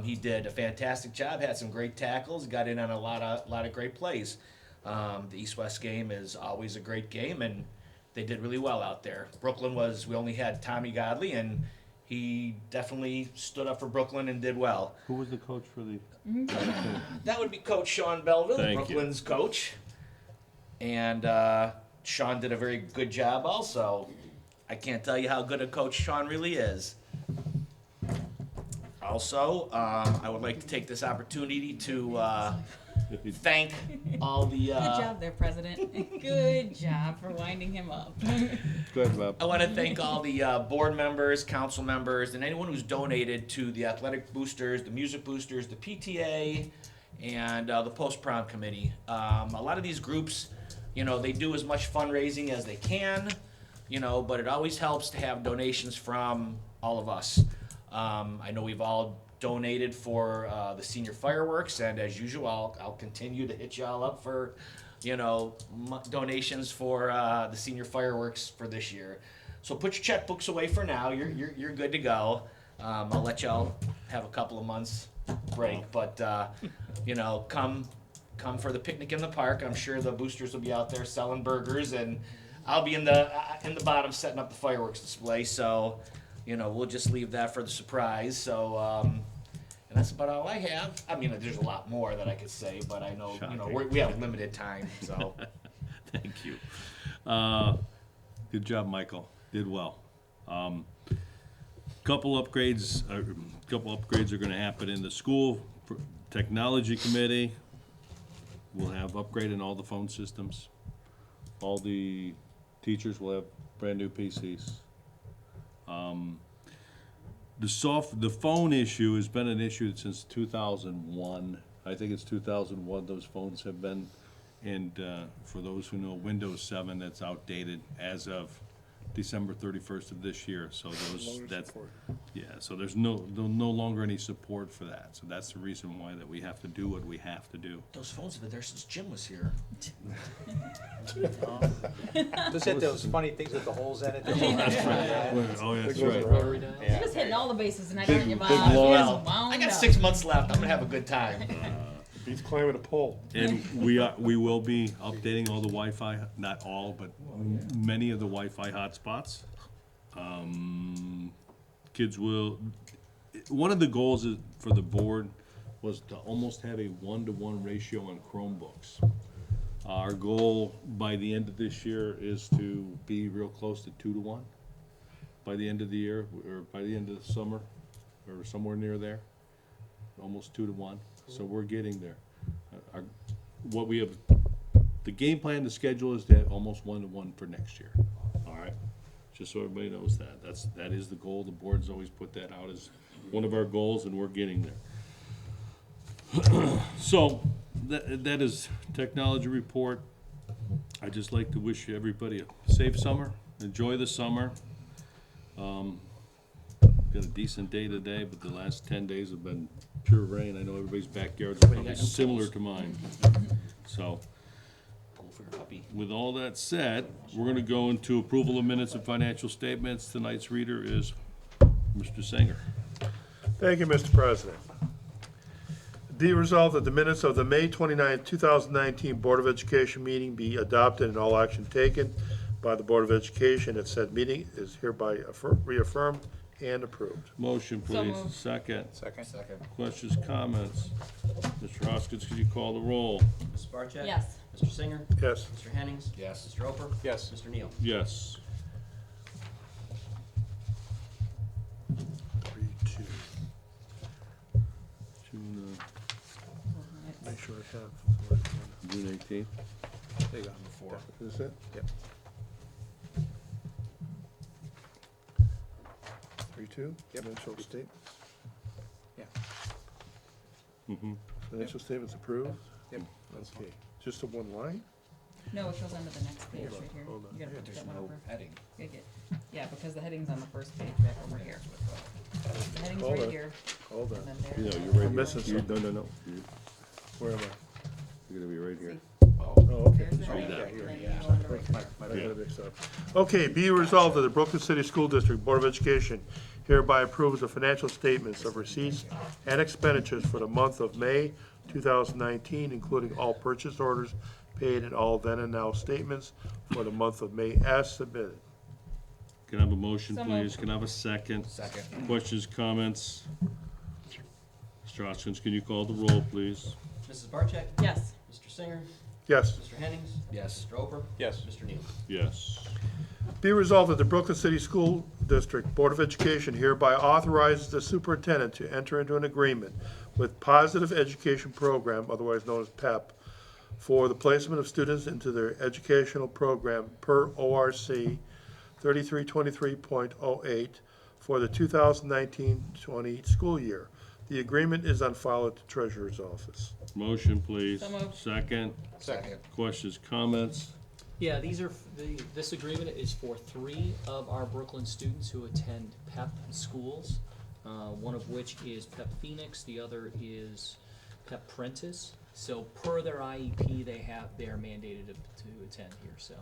[SPEAKER 9] He did a fantastic job, had some great tackles, got in on a lot of great plays. The East-West game is always a great game, and they did really well out there. We only had Tommy Godley, and he definitely stood up for Brooklyn and did well.
[SPEAKER 1] Who was the coach for the?
[SPEAKER 9] That would be Coach Sean Belleville,
[SPEAKER 1] Thank you.
[SPEAKER 9] Brooklyn's coach. And Sean did a very good job also. I can't tell you how good a coach Sean really is. Also, I would like to take this opportunity to thank all the...
[SPEAKER 2] Good job there, President. Good job for winding him up.
[SPEAKER 1] Go ahead, Bob.
[SPEAKER 9] I want to thank all the board members, council members, and anyone who's donated to the athletic boosters, the music boosters, the PTA, and the post-prom committee. A lot of these groups, they do as much fundraising as they can, but it always helps to have donations from all of us. I know we've all donated for the senior fireworks, and as usual, I'll continue to hit y'all up for, donations for the senior fireworks for this year. So put your checkbooks away for now. You're good to go. I'll let y'all have a couple of months break, but come for the picnic in the park. I'm sure the boosters will be out there selling burgers, and I'll be in the bottom setting up the fireworks display. So. We'll just leave that for the surprise. So, and that's about all I have. I mean, there's a lot more that I could say, but I know, we have limited time, so.
[SPEAKER 1] Thank you. Good job, Michael. Did well. Couple upgrades are going to happen in the school technology committee. We'll have upgrade in all the phone systems. All the teachers will have brand new PCs. The phone issue has been an issue since 2001. I think it's 2001 those phones have been, and for those who know, Windows 7, that's outdated as of December 31st of this year. So so there's no longer any support for that. So that's the reason why that we have to do what we have to do.
[SPEAKER 9] Those phones have been there since Jim was here.
[SPEAKER 10] Was it those funny things with the holes in it?
[SPEAKER 1] Oh, yeah, that's right.
[SPEAKER 2] You're just hitting all the bases tonight, aren't you, Bob?
[SPEAKER 1] big
[SPEAKER 2] You're
[SPEAKER 1] blowout.
[SPEAKER 2] just wound
[SPEAKER 9] I got
[SPEAKER 2] up.
[SPEAKER 9] 6 months left. I'm gonna have a good time.
[SPEAKER 8] He's climbing a pole.
[SPEAKER 1] And we will be updating all the Wi-Fi, not all, but many of the Wi-Fi hotspots. One of the goals for the board was to almost have a 1-to-1 ratio on Chromebooks. Our goal by the end of this year is to be real close to 2-to-1 by the end of the year, or by the end of the summer, or somewhere near there, almost 2-to-1. So we're getting there. The game plan, the schedule is to have almost 1-to-1 for next year. All right, just so everybody knows that. That is the goal. The board's always put that out as one of our goals, and we're getting there. So that is technology report. I'd just like to wish everybody a safe summer. Enjoy the summer. Got a decent day today, but the last 10 days have been pure rain. I know everybody's backyards are probably similar to mine. So,
[SPEAKER 9] Go for
[SPEAKER 7] Puppy.
[SPEAKER 1] With all that said, we're gonna go into approval of minutes and financial statements. Tonight's reader is Mr. Singer.
[SPEAKER 8] Thank you, Mr. President. Be resolved that the minutes of the May 29, 2019 Board of Education meeting be adopted and all action taken by the Board of Education at said meeting is hereby reaffirmed and approved.
[SPEAKER 1] Motion,
[SPEAKER 2] So
[SPEAKER 1] please.
[SPEAKER 2] moved.
[SPEAKER 1] Second.
[SPEAKER 10] Second.
[SPEAKER 1] Questions, comments? Mr. Hoskins, could you call the roll?
[SPEAKER 6] Mrs. Barcheck?
[SPEAKER 2] Yes.
[SPEAKER 6] Mr. Singer?
[SPEAKER 8] Yes.
[SPEAKER 6] Mr. Hennings?
[SPEAKER 9] Yes.
[SPEAKER 6] Mr. Oper?
[SPEAKER 10] Yes.
[SPEAKER 6] Mr. Neal?
[SPEAKER 1] Yes.
[SPEAKER 8] 3-2.
[SPEAKER 1] June,
[SPEAKER 8] Make sure I have the right one.
[SPEAKER 1] June 18th.
[SPEAKER 10] There you go, number 4.
[SPEAKER 8] Is this it?
[SPEAKER 10] Yep.
[SPEAKER 8] 3-2?
[SPEAKER 10] Yep.
[SPEAKER 8] Financial statements.
[SPEAKER 1] Mm-hmm.
[SPEAKER 8] Financial statements approved?
[SPEAKER 10] Yep.
[SPEAKER 8] Okay. Just a one line?
[SPEAKER 2] No, it goes under the next page right here.
[SPEAKER 8] hold on.
[SPEAKER 2] You gotta put
[SPEAKER 9] There's
[SPEAKER 2] that one
[SPEAKER 9] no
[SPEAKER 2] over.
[SPEAKER 9] heading.
[SPEAKER 2] Yeah, because the heading's on the first page back over here. The heading's
[SPEAKER 8] Hold
[SPEAKER 2] right
[SPEAKER 8] on.
[SPEAKER 2] here,
[SPEAKER 8] Hold
[SPEAKER 2] and
[SPEAKER 8] on.
[SPEAKER 2] then
[SPEAKER 1] No,
[SPEAKER 2] there.
[SPEAKER 1] you're right
[SPEAKER 8] I'm
[SPEAKER 1] here.
[SPEAKER 8] missing something.
[SPEAKER 1] No.
[SPEAKER 8] Where am I?
[SPEAKER 1] You're gonna be right here.
[SPEAKER 8] Oh, okay.
[SPEAKER 2] There's the
[SPEAKER 1] Sorry,
[SPEAKER 2] heading,
[SPEAKER 1] that.
[SPEAKER 2] and then you go under right here.
[SPEAKER 8] I got it mixed up. Okay, be resolved that the Brooklyn City School District Board of Education hereby approves the financial statements of receipts and expenditures for the month of May 2019, including all purchase orders paid and all then and now statements for the month of May as submitted.
[SPEAKER 1] Can I have a motion,
[SPEAKER 2] So
[SPEAKER 1] please?
[SPEAKER 2] moved.
[SPEAKER 1] Can I have a second?
[SPEAKER 9] Second.
[SPEAKER 1] Questions, comments? Mr. Hoskins, can you call the roll, please?
[SPEAKER 6] Mrs. Barcheck?
[SPEAKER 2] Yes.
[SPEAKER 6] Mr. Singer?
[SPEAKER 8] Yes.
[SPEAKER 6] Mr. Hennings?
[SPEAKER 9] Yes.
[SPEAKER 6] Mr. Oper?
[SPEAKER 10] Yes.
[SPEAKER 6] Mr. Neal?
[SPEAKER 1] Yes.
[SPEAKER 8] Be resolved that the Brooklyn City School District Board of Education hereby authorizes the superintendent to enter into an agreement with Positive Education Program, otherwise known as PEP, for the placement of students into their educational program per ORC 3323.08 for the 2019-20 school year. The agreement is on file at the Treasurer's Office.
[SPEAKER 1] Motion, please.
[SPEAKER 2] So moved.
[SPEAKER 1] Second.
[SPEAKER 9] Second.
[SPEAKER 1] Questions, comments?
[SPEAKER 7] Yeah, these are, this agreement is for 3 of our Brooklyn students who attend PEP schools, one of which is PEP Phoenix, the other is PEP Prentice. So per their IEP, they are mandated to attend here, so.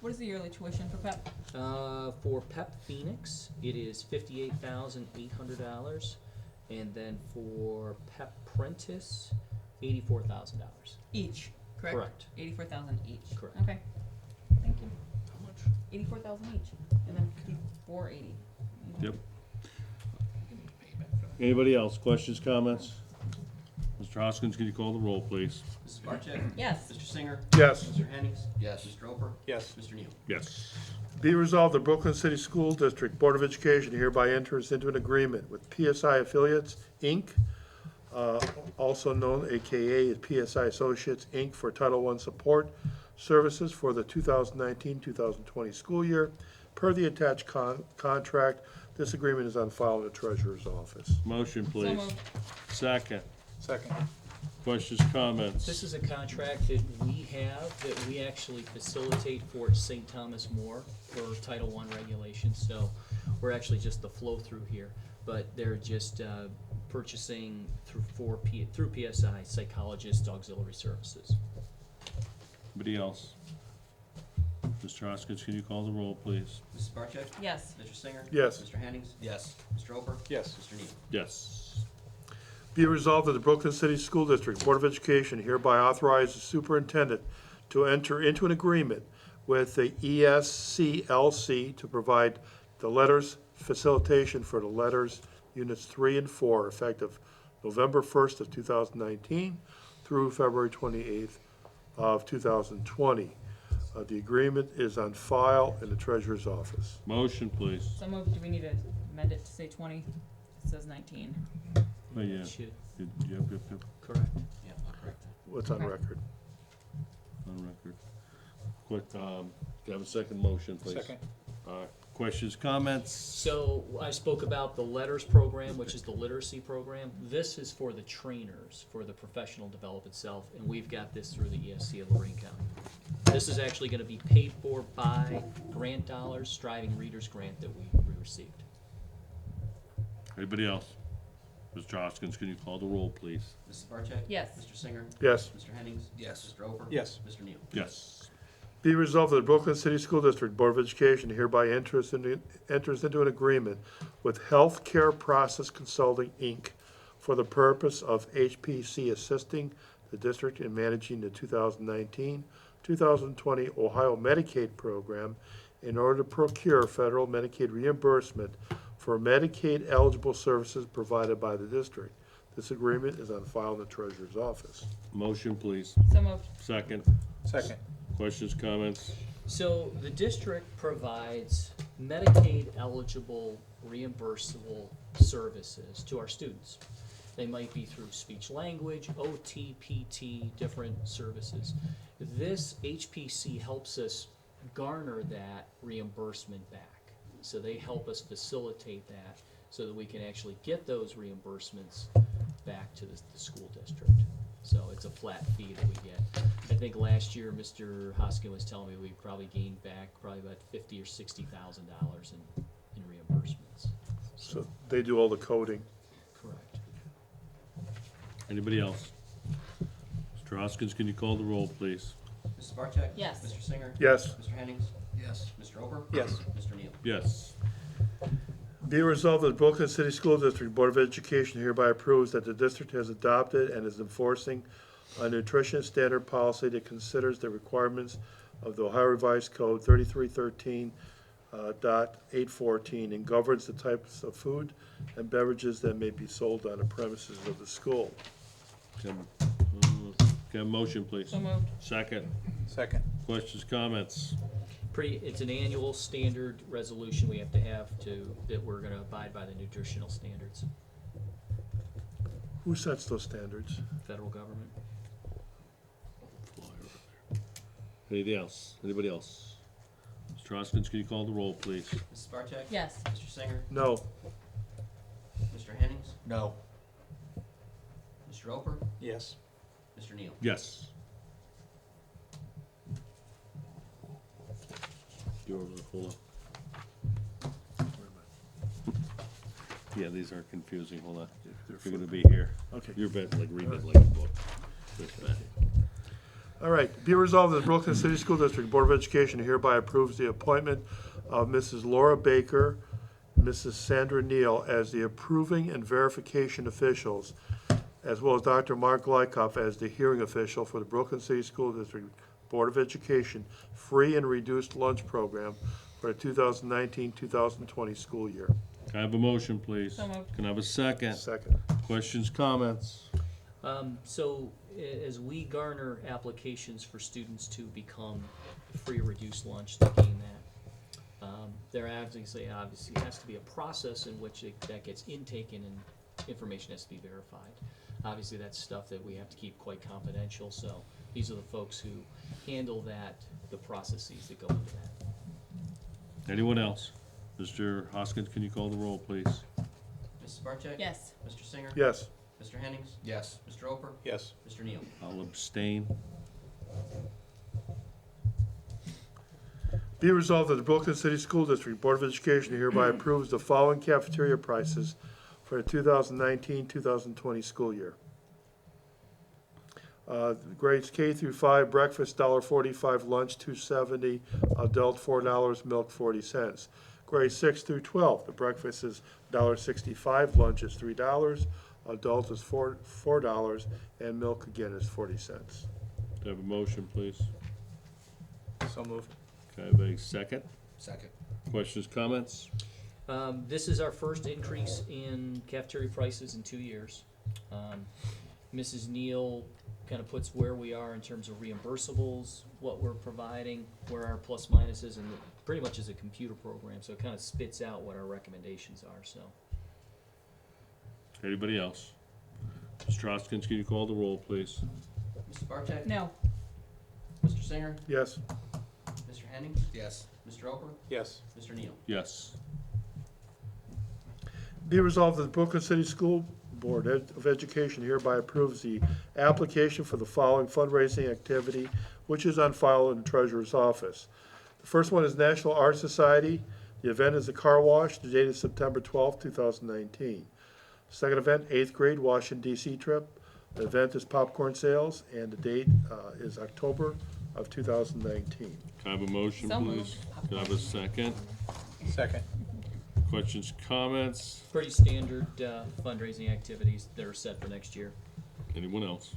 [SPEAKER 2] What is the yearly tuition for PEP?
[SPEAKER 7] For PEP Phoenix, it is $58,800, and then for PEP Prentice, $84,000.
[SPEAKER 2] Each, correct?
[SPEAKER 7] Correct.
[SPEAKER 2] 84,000 each.
[SPEAKER 7] Correct.
[SPEAKER 2] Okay. Thank you.
[SPEAKER 9] How much?
[SPEAKER 2] 84,000 each, and then 480.
[SPEAKER 1] Yep. Anybody else? Questions, comments? Mr. Hoskins, can you call the roll, please?
[SPEAKER 6] Mrs. Barcheck?
[SPEAKER 2] Yes.
[SPEAKER 6] Mr. Singer?
[SPEAKER 8] Yes.
[SPEAKER 6] Mr. Hennings?
[SPEAKER 9] Yes.
[SPEAKER 6] Mr. Oper?
[SPEAKER 10] Yes.
[SPEAKER 6] Mr. Neal?
[SPEAKER 1] Yes.
[SPEAKER 8] Be resolved, the Brooklyn City School District Board of Education hereby enters into an agreement with PSI Affiliates, Inc., also known AKA as PSI Associates, Inc., for Title I support services for the 2019-2020 school year. Per the attached contract, this agreement is on file in the Treasurer's Office.
[SPEAKER 1] Motion, please.
[SPEAKER 2] moved.
[SPEAKER 1] Second.
[SPEAKER 10] Second.
[SPEAKER 1] Questions, comments?
[SPEAKER 7] This is a contract that we have, that we actually facilitate for St. Thomas More for Title I regulations, so we're actually just the flow-through here, but they're just purchasing through PSI, psychologists, auxiliary services.
[SPEAKER 1] Anybody else? Mr. Hoskins, can you call the roll, please?
[SPEAKER 6] Mrs. Barcheck?
[SPEAKER 2] Yes.
[SPEAKER 6] Mr. Singer?
[SPEAKER 8] Yes.
[SPEAKER 6] Mr. Hennings?
[SPEAKER 9] Yes.
[SPEAKER 6] Mr. Oper?
[SPEAKER 10] Yes.
[SPEAKER 6] Mr. Neal?
[SPEAKER 1] Yes.
[SPEAKER 8] Be resolved that the Brooklyn City School District Board of Education hereby authorizes the superintendent to enter into an agreement with the ESCLC to provide the letters facilitation for the letters units 3 and 4 effective November 1st of 2019 through February 28th of 2020. The agreement is on file in the Treasurer's Office.
[SPEAKER 1] Motion, please.
[SPEAKER 2] So moved. Do we need to amend it to say 20? It says 19.
[SPEAKER 1] Oh, yeah.
[SPEAKER 7] Should-
[SPEAKER 1] Yep.
[SPEAKER 7] Correct.
[SPEAKER 6] Yeah, I'll correct that.
[SPEAKER 8] What's on
[SPEAKER 2] Okay.
[SPEAKER 8] record?
[SPEAKER 1] On record. Quick, do you have a second motion, please?
[SPEAKER 10] Second.
[SPEAKER 1] Questions, comments?
[SPEAKER 7] So I spoke about the LETTERS program, which is the literacy program. This is for the trainers, for the professional development itself, and we've got this through the ESC of Lorraine County. This is actually gonna be paid for by grant dollars, Striving Readers Grant that we received.
[SPEAKER 1] Anybody else? Mr. Hoskins, can you call the roll, please?
[SPEAKER 6] Mrs. Barcheck?
[SPEAKER 2] Yes.
[SPEAKER 6] Mr. Singer?
[SPEAKER 8] Yes.
[SPEAKER 6] Mr. Hennings?
[SPEAKER 9] Yes.
[SPEAKER 6] Mr. Oper?
[SPEAKER 10] Yes.
[SPEAKER 6] Mr. Neal?
[SPEAKER 1] Yes.
[SPEAKER 8] Be resolved that the Brooklyn City School District Board of Education hereby enters into an agreement with Healthcare Process Consulting, Inc. for the purpose of HPC assisting the district in managing the 2019-2020 Ohio Medicaid program in order to procure federal Medicaid reimbursement for Medicaid-eligible services provided by the district. This agreement is on file in the Treasurer's office.
[SPEAKER 1] Motion, please.
[SPEAKER 2] So moved.
[SPEAKER 1] Second.
[SPEAKER 10] Second.
[SPEAKER 1] Questions, comments?
[SPEAKER 7] So the district provides Medicaid eligible reimbursable services to our students. They might be through speech language, OT, PT, different services. This HPC helps us garner that reimbursement back. So they help us facilitate that so that we can actually get those reimbursements back to the school district. So it's a flat fee that we get. I think last year, Mr. Hoskin was telling me we probably gained back probably about $50,000 or $60,000 in reimbursements.
[SPEAKER 8] So they do all the coding.
[SPEAKER 7] Correct.
[SPEAKER 1] Anybody else? Mr. Hoskins, can you call the roll, please?
[SPEAKER 6] Mrs. Barcheck?
[SPEAKER 2] Yes.
[SPEAKER 6] Mr. Singer?
[SPEAKER 8] Yes.
[SPEAKER 6] Mr. Hennings?
[SPEAKER 9] Yes.
[SPEAKER 6] Mr. Oper?
[SPEAKER 10] Yes.
[SPEAKER 6] Mr. Neal?
[SPEAKER 1] Yes.
[SPEAKER 8] Be resolved that the Brooklyn City School District Board of Education hereby approves that the district has adopted and is enforcing a nutrition standard policy that considers the requirements of the Ohio Revised Code 3313.814 and governs the types of food and beverages that may be sold on the premises of the school.
[SPEAKER 1] Can I have a motion, please?
[SPEAKER 2] So moved.
[SPEAKER 1] Second.
[SPEAKER 10] Second.
[SPEAKER 1] Questions, comments?
[SPEAKER 7] It's an annual standard resolution we have that we're gonna abide by the nutritional standards,
[SPEAKER 8] Who sets those standards?
[SPEAKER 7] federal government.
[SPEAKER 1] Anything else? Anybody else? Mr. Hoskins, can you call the roll, please?
[SPEAKER 6] Mrs. Barcheck?
[SPEAKER 2] Yes.
[SPEAKER 6] Mr. Singer?
[SPEAKER 8] No.
[SPEAKER 6] Mr. Hennings?
[SPEAKER 9] No.
[SPEAKER 6] Mr. Oper?
[SPEAKER 10] Yes.
[SPEAKER 6] Mr. Neal?
[SPEAKER 1] Yes. Hold on. Yeah, these are confusing, hold on. You're gonna be here.
[SPEAKER 8] Okay.
[SPEAKER 1] You're better, like, read it like a book. This bad.
[SPEAKER 8] All right. Be resolved that the Brooklyn City School District Board of Education hereby approves the appointment of Mrs. Laura Baker, Mrs. Sandra Neal as the approving and verification officials, as well as Dr. Mark Glykoff as the hearing official for the Brooklyn City School District Board of Education free and reduced lunch program for the 2019-2020 school year.
[SPEAKER 1] Can I have a motion, please?
[SPEAKER 2] So moved.
[SPEAKER 1] Can I have a second?
[SPEAKER 8] Second.
[SPEAKER 1] Questions, comments?
[SPEAKER 7] So as we garner applications for students to become free or reduced lunch, to gain that, there obviously has to be a process in which that gets intaken and information has to be verified. Obviously, that's stuff that we have to keep quite confidential, so these are the folks who handle the processes that go into that.
[SPEAKER 1] Anyone else? Mr. Hoskins, can you call the roll, please?
[SPEAKER 6] Mrs. Barcheck?
[SPEAKER 2] Yes.
[SPEAKER 6] Mr. Singer?
[SPEAKER 8] Yes.
[SPEAKER 6] Mr. Hennings?
[SPEAKER 9] Yes.
[SPEAKER 6] Mr. Oper?
[SPEAKER 10] Yes.
[SPEAKER 6] Mr. Neal?
[SPEAKER 1] I'll abstain.
[SPEAKER 8] Be resolved that the Brooklyn City School District Board of Education hereby approves the following cafeteria prices for the 2019-2020 school year. Grades K through 5, breakfast $1.45, lunch $2.70, adult $4, milk 40 cents. Grades 6 through 12, the breakfast is $1.65, lunch is $3, adult is $4, and milk again is 40 cents.
[SPEAKER 1] Do I have a motion, please?
[SPEAKER 10] So moved.
[SPEAKER 1] Can I have a second?
[SPEAKER 9] Second.
[SPEAKER 1] Questions, comments?
[SPEAKER 7] This is our first increase in cafeteria prices in 2 years. Mrs. Neal kind of puts where we are in terms of reimbursables, what we're providing, where our plus minuses, and pretty much is a computer program, so it kind of spits out what our recommendations are, so.
[SPEAKER 1] Anybody else? Mr. Hoskins, can you call the roll, please?
[SPEAKER 6] Mrs. Barcheck?
[SPEAKER 2] No.
[SPEAKER 6] Mr. Singer?
[SPEAKER 8] Yes.
[SPEAKER 6] Mr. Hennings?
[SPEAKER 9] Yes.
[SPEAKER 6] Mr. Oper?
[SPEAKER 10] Yes.
[SPEAKER 6] Mr. Neal?
[SPEAKER 1] Yes.
[SPEAKER 8] Be resolved that the Brooklyn City School Board of Education hereby approves the application for the following fundraising activity, which is on file in the Treasurer's office. The first one is National Art Society. The event is a car wash. The date is September 12th, 2019. Second event, 8th grade Washington, D.C. trip. The event is popcorn sales, and the date is October of 2019.
[SPEAKER 1] Can I have a motion,
[SPEAKER 2] So
[SPEAKER 1] please?
[SPEAKER 2] moved.
[SPEAKER 1] Can I have a second?
[SPEAKER 10] Second.
[SPEAKER 1] Questions, comments?
[SPEAKER 7] Pretty standard fundraising activities that are set for next year.
[SPEAKER 1] Anyone else?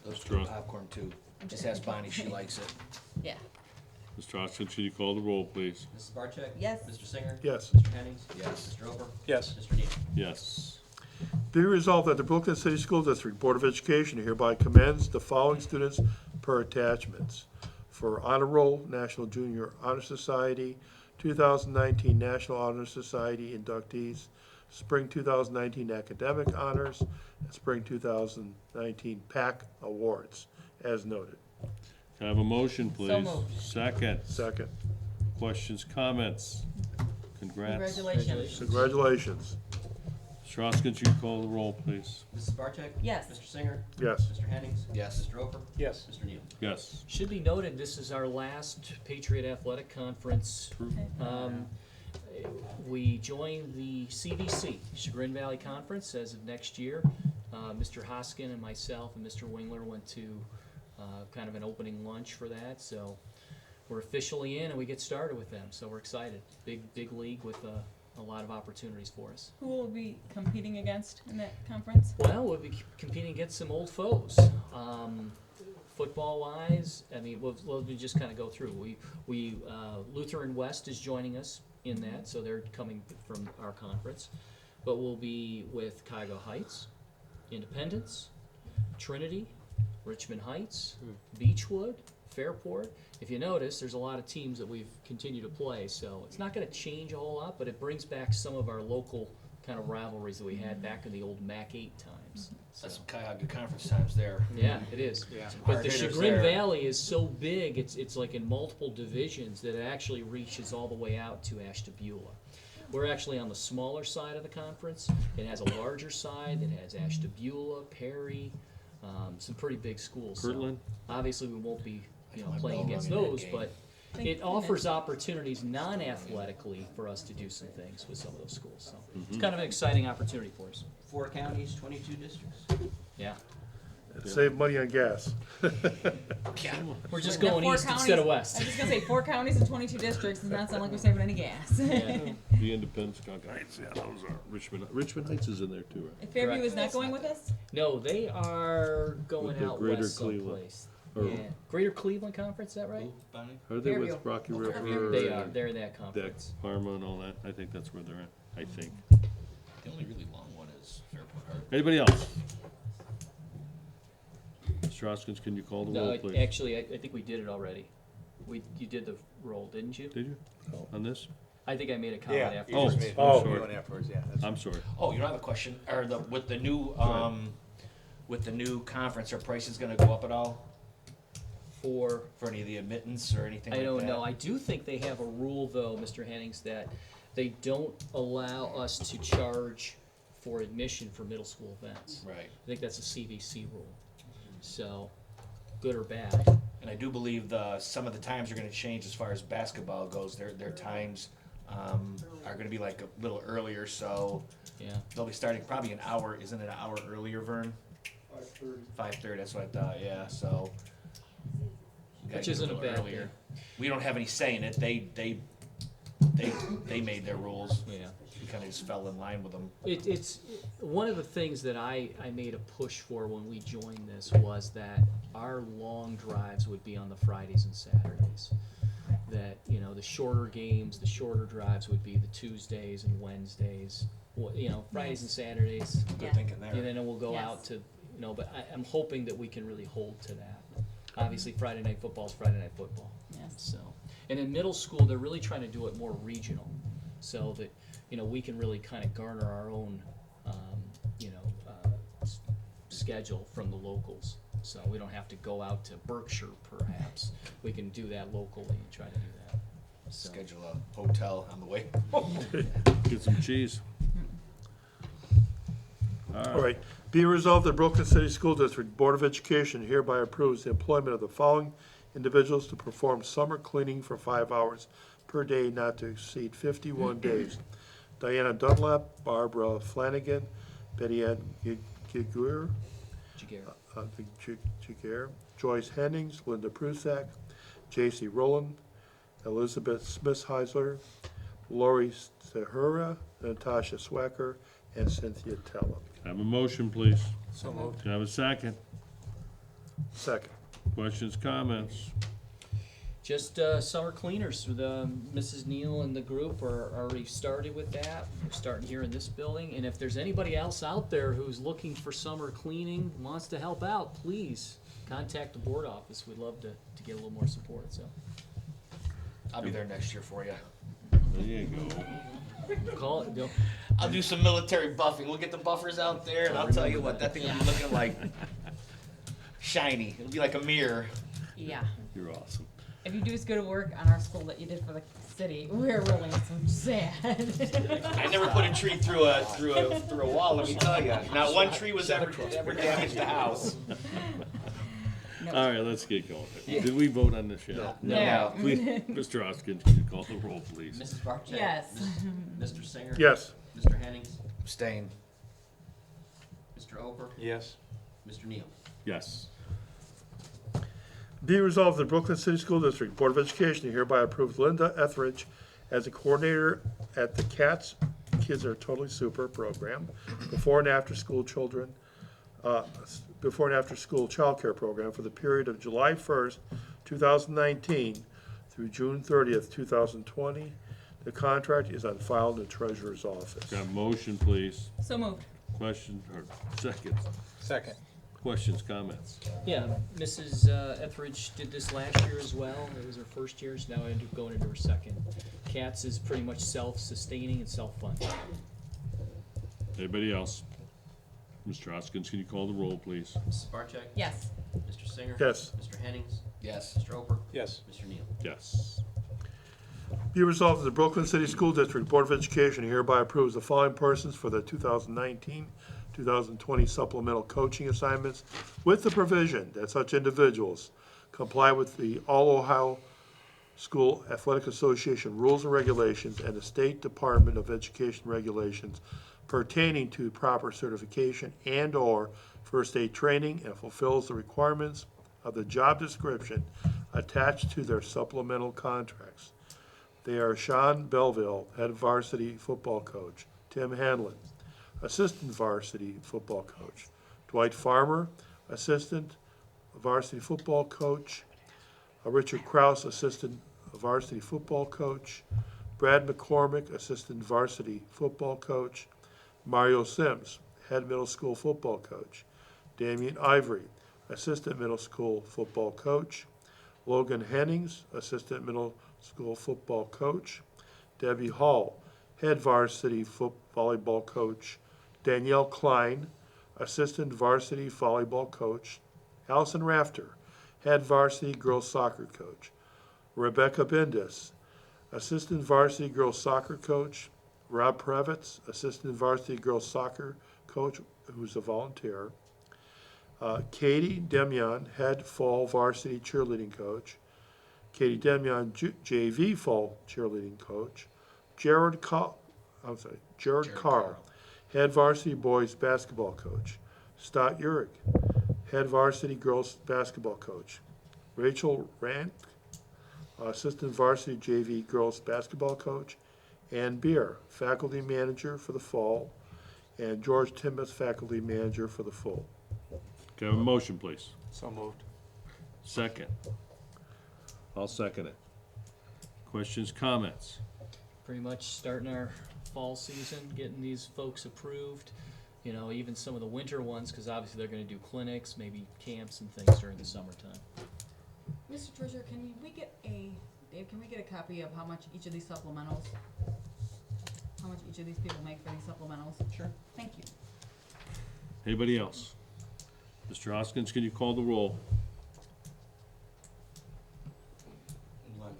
[SPEAKER 9] Those
[SPEAKER 1] Straw.
[SPEAKER 9] two popcorn too. Just ask Bonnie, she likes it.
[SPEAKER 2] Yeah.
[SPEAKER 1] Mr. Hoskins, can you call the roll, please?
[SPEAKER 6] Mrs. Barcheck?
[SPEAKER 2] Yes.
[SPEAKER 6] Mr. Singer?
[SPEAKER 8] Yes.
[SPEAKER 6] Mr. Hennings?
[SPEAKER 9] Yes.
[SPEAKER 6] Mr. Ober?
[SPEAKER 10] Yes.
[SPEAKER 6] Mr. Neal?
[SPEAKER 1] Yes.
[SPEAKER 8] Be resolved that the Brooklyn City School District Board of Education hereby commends the following students per attachments. For Honor Roll, National Junior Honor Society, 2019 National Honor Society inductees, Spring 2019 Academic Honors, and Spring 2019 PAC Awards, as noted.
[SPEAKER 1] Can I have a motion, please?
[SPEAKER 2] moved.
[SPEAKER 1] Second.
[SPEAKER 8] Second.
[SPEAKER 1] Questions, comments? Congrats.
[SPEAKER 2] Congratulations.
[SPEAKER 8] Congratulations.
[SPEAKER 1] Mr. Hoskins, you call the roll, please.
[SPEAKER 6] Mrs. Barcheck?
[SPEAKER 2] Yes.
[SPEAKER 6] Mr. Singer?
[SPEAKER 8] Yes.
[SPEAKER 6] Mr. Hennings?
[SPEAKER 9] Yes.
[SPEAKER 6] Mr. Ober?
[SPEAKER 10] Yes.
[SPEAKER 6] Mr. Neal?
[SPEAKER 1] Yes.
[SPEAKER 7] Should be noted, this is our last Patriot Athletic Conference. We joined the CVC, Chagrin Valley Conference, as of next year. Mr. Hoskin and myself and Mr. Wingler went to kind of an opening lunch for that, so we're officially in and we get started with them, so we're excited. Big league with a lot of opportunities for us.
[SPEAKER 2] Who will we be competing against in that conference?
[SPEAKER 7] Well, we'll be competing against some old foes. Football-wise, I mean, we'll just kind of go through. We Lutheran West is joining us in that, so they're coming from our conference. But we'll be with Cuyahoga Heights, Independence, Trinity, Richmond Heights, Beechwood, Fairport. If you notice, there's a lot of teams that we've continued to play, so it's not going to change a whole lot, but it brings back some of our local kind of rivalries that we had back in the old MAC 8 times. So,
[SPEAKER 9] That's some Cuyahoga Conference times there.
[SPEAKER 7] yeah, it is.
[SPEAKER 10] Yeah.
[SPEAKER 9] Some
[SPEAKER 7] But
[SPEAKER 9] hard
[SPEAKER 7] the
[SPEAKER 9] hitters
[SPEAKER 7] Chagrin
[SPEAKER 9] there.
[SPEAKER 7] Valley is so big, it's like in multiple divisions that it actually reaches all the way out to Ashtabula. We're actually on the smaller side of the conference. It has a larger side that has Ashtabula, Perry, some pretty big schools. So
[SPEAKER 1] Kirtland?
[SPEAKER 7] obviously, we won't be
[SPEAKER 9] My
[SPEAKER 7] playing
[SPEAKER 9] bell
[SPEAKER 7] against
[SPEAKER 9] rung in that
[SPEAKER 7] those,
[SPEAKER 9] game.
[SPEAKER 7] but
[SPEAKER 2] Thank
[SPEAKER 7] it
[SPEAKER 2] you.
[SPEAKER 7] offers opportunities non-athletically for us to do some things with some of those schools. So it's kind of an exciting opportunity for us.
[SPEAKER 6] 4 counties, 22 districts.
[SPEAKER 7] Yeah,
[SPEAKER 8] Save money on gas.
[SPEAKER 7] we're just
[SPEAKER 2] Now,
[SPEAKER 7] going
[SPEAKER 2] 4
[SPEAKER 7] east
[SPEAKER 2] counties-
[SPEAKER 7] instead of
[SPEAKER 2] I
[SPEAKER 7] west.
[SPEAKER 2] was just gonna say, 4 counties and 22 districts does not sound like we're saving any gas.
[SPEAKER 7] Yeah.
[SPEAKER 1] The Independence, Cuyahoga Heights, yeah, those are. Richmond Heights is in there too, right?
[SPEAKER 2] If Fairview
[SPEAKER 7] Correct.
[SPEAKER 2] is not going with us?
[SPEAKER 7] No, they are going
[SPEAKER 1] With the
[SPEAKER 7] out
[SPEAKER 1] Greater
[SPEAKER 7] west
[SPEAKER 1] Cleveland.
[SPEAKER 7] someplace.
[SPEAKER 1] Or
[SPEAKER 7] Yeah, Greater Cleveland Conference, is that right?
[SPEAKER 9] Bonnie?
[SPEAKER 1] are they with
[SPEAKER 2] Fairview.
[SPEAKER 1] Rocky
[SPEAKER 6] Oh,
[SPEAKER 1] River?
[SPEAKER 6] Fairview.
[SPEAKER 7] They are.
[SPEAKER 1] and
[SPEAKER 7] They're in that
[SPEAKER 1] Deck,
[SPEAKER 7] conference.
[SPEAKER 1] Parma and all that? I think that's where they're at, I think.
[SPEAKER 9] The only really long one is Fairport Harbor.
[SPEAKER 1] Anybody else? Mr. Hoskins, can you call the
[SPEAKER 7] No,
[SPEAKER 1] roll, please?
[SPEAKER 7] actually, I think we did it already. You did the roll, didn't you?
[SPEAKER 1] Did you? On this?
[SPEAKER 7] I think I made a comment
[SPEAKER 10] Yeah,
[SPEAKER 7] after.
[SPEAKER 10] you
[SPEAKER 1] Oh,
[SPEAKER 10] just made,
[SPEAKER 1] oh.
[SPEAKER 10] you went afterwards, yeah. That's
[SPEAKER 1] I'm sorry.
[SPEAKER 9] Oh, you don't have a question? Or with the new,
[SPEAKER 1] ahead.
[SPEAKER 9] with the new conference, are prices gonna go up at all?
[SPEAKER 7] For
[SPEAKER 9] For any of the admittance or anything like
[SPEAKER 7] I
[SPEAKER 9] that?
[SPEAKER 7] don't know. I do think they have a rule, though, Mr. Hennings, that they don't allow us to charge for admission for middle school events.
[SPEAKER 9] Right.
[SPEAKER 7] I think that's a CVC rule. So, good or bad.
[SPEAKER 9] And I do believe some of the times are gonna change as far as basketball goes. Their times, are gonna be like a little earlier, so
[SPEAKER 7] Yeah.
[SPEAKER 9] they'll be starting probably an hour, isn't it an hour earlier, Vern? 5:30, that's what I thought, yeah, so. we gotta
[SPEAKER 7] Which
[SPEAKER 9] get
[SPEAKER 7] isn't a
[SPEAKER 9] little
[SPEAKER 7] bad
[SPEAKER 9] earlier.
[SPEAKER 7] thing.
[SPEAKER 9] We don't have any say in it. They made their rules.
[SPEAKER 7] Yeah.
[SPEAKER 9] We kinda just fell in line with them.
[SPEAKER 7] It's one of the things that I made a push for when we joined this was that our long drives would be on the Fridays and Saturdays. That, the shorter games, the shorter drives would be the Tuesdays and Wednesdays. Fridays and Saturdays.
[SPEAKER 9] Good
[SPEAKER 2] Yeah.
[SPEAKER 9] thinking there.
[SPEAKER 7] And then we'll go
[SPEAKER 2] Yes.
[SPEAKER 7] out to, but I'm hoping that we can really hold to that. Obviously, Friday night football is Friday night football.
[SPEAKER 2] Yes.
[SPEAKER 7] So, and in middle school, they're really trying to do it more regional, so that we can really kind of garner our own, schedule from the locals. So we don't have to go out to Berkshire, perhaps. We can do that locally and try to do that. So,
[SPEAKER 9] Schedule a hotel on the way.
[SPEAKER 1] Get some cheese.
[SPEAKER 8] All right. Be resolved that Brooklyn City School District Board of Education hereby approves the employment of the following individuals to perform summer cleaning for 5 hours per day not to exceed 51 days. Diana Dunlap, Barbara Flanagan, Betty Ann Giguere,
[SPEAKER 7] Jagger.
[SPEAKER 8] Joyce Hennings, Linda Prusak, J.C. Rowland, Elizabeth Smithheisler, Lori Sahura, Natasha Swacker, and Cynthia Tellem.
[SPEAKER 1] Have a motion, please.
[SPEAKER 10] So moved.
[SPEAKER 1] Do I have a second?
[SPEAKER 8] Second.
[SPEAKER 1] Questions, comments?
[SPEAKER 7] Just summer cleaners. The Mrs. Neal and the group are already started with that. We're starting here in this building. And if there's anybody else out there who's looking for summer cleaning, wants to help out, please contact the board office. We'd love to get a little more support. So
[SPEAKER 9] I'll be there next year for you.
[SPEAKER 1] There you go.
[SPEAKER 7] call it. They'll-
[SPEAKER 9] I'll do some military buffing. We'll get the buffers out there, and I'll tell you what, that thing will be looking like shiny. It'll be like a mirror.
[SPEAKER 2] Yeah.
[SPEAKER 1] You're awesome.
[SPEAKER 2] If you do as good a work on our school that you did for the city, we're really some sad.
[SPEAKER 9] I never put a tree through a wall. Let me tell you, not one tree was ever damaged the house.
[SPEAKER 1] All right, let's get going. Did we vote on this yet?
[SPEAKER 2] No.
[SPEAKER 1] Please, Mr. Hoskins, can you call the roll, please?
[SPEAKER 6] Mrs. Barcheck?
[SPEAKER 2] Yes.
[SPEAKER 6] Mr. Singer?
[SPEAKER 8] Yes.
[SPEAKER 6] Mr. Hennings?
[SPEAKER 9] Abstain.
[SPEAKER 6] Mr. Oper?
[SPEAKER 10] Yes.
[SPEAKER 6] Mr. Neal?
[SPEAKER 1] Yes.
[SPEAKER 8] Be resolved, the Brooklyn City School District Board of Education hereby approves Linda Etheridge as a coordinator at the CATS, Kids Are Totally Super program, before and after school children, before and after school childcare program for the period of July 1st, 2019 through June 30th, 2020. The contract is on file in the treasurer's office.
[SPEAKER 1] Got a motion, please?
[SPEAKER 2] So moved.
[SPEAKER 1] Question, or seconds?
[SPEAKER 10] Second.
[SPEAKER 1] Questions, comments?
[SPEAKER 7] Yeah, Mrs. Etheridge did this last year as well. It was her first year, so now I end up going into her second. CATS is pretty much self-sustaining and self-funded.
[SPEAKER 1] Anybody else? Mr. Hoskins, can you call the roll, please?
[SPEAKER 6] Mrs. Barcheck?
[SPEAKER 2] Yes.
[SPEAKER 6] Mr. Singer?
[SPEAKER 8] Yes.
[SPEAKER 6] Mr. Hennings?
[SPEAKER 9] Yes.
[SPEAKER 6] Mr. Oper?
[SPEAKER 10] Yes.
[SPEAKER 6] Mr. Neal?
[SPEAKER 1] Yes.
[SPEAKER 8] Be resolved that the Brooklyn City School District Board of Education hereby approves the following persons for the 2019-2020 supplemental coaching assignments with the provision that such individuals comply with the All Ohio School Athletic Association rules and regulations and the State Department of Education regulations pertaining to proper certification and/or first aid training and fulfills the requirements of the job description attached to their supplemental contracts. They are Sean Belville, head varsity football coach, Tim Hanlon, assistant varsity football coach, Dwight Farmer, assistant varsity football coach, Richard Kraus, assistant varsity football coach, Brad McCormick, assistant varsity football coach, Mario Sims, head middle school football coach, Damian Ivory, assistant middle school football coach, Logan Hennings, assistant middle school football coach, Debbie Hall, head varsity volleyball coach, Danielle Klein, assistant varsity volleyball coach, Allison Rafter, head varsity girls soccer coach, Rebecca Bendis, assistant varsity girls soccer coach, Rob Previtz, assistant varsity girls soccer coach, who's a volunteer, Katie Demian, head fall varsity cheerleading coach, Katie Demian, JV fall cheerleading coach, Jared Carr, head varsity boys basketball coach, Stott Urick, head varsity girls basketball coach, Rachel Rank, assistant varsity JV girls basketball coach, Ann Beer, faculty manager for the fall, and George Timmons, faculty manager for the full.
[SPEAKER 1] Can I have a motion, please?
[SPEAKER 10] So moved.
[SPEAKER 1] Second. I'll second it. Questions, comments?
[SPEAKER 7] Pretty much starting our fall season, getting these folks approved. You know, even some of the winter ones, because obviously they're going to do clinics, maybe camps and things during the summertime.
[SPEAKER 2] Mr. Treasurer, can we get a copy of how much each of these supplementals, how much each of these people make for these supplementals? Sure. Thank you.
[SPEAKER 1] Anybody else? Mr. Hoskins, can you call the roll?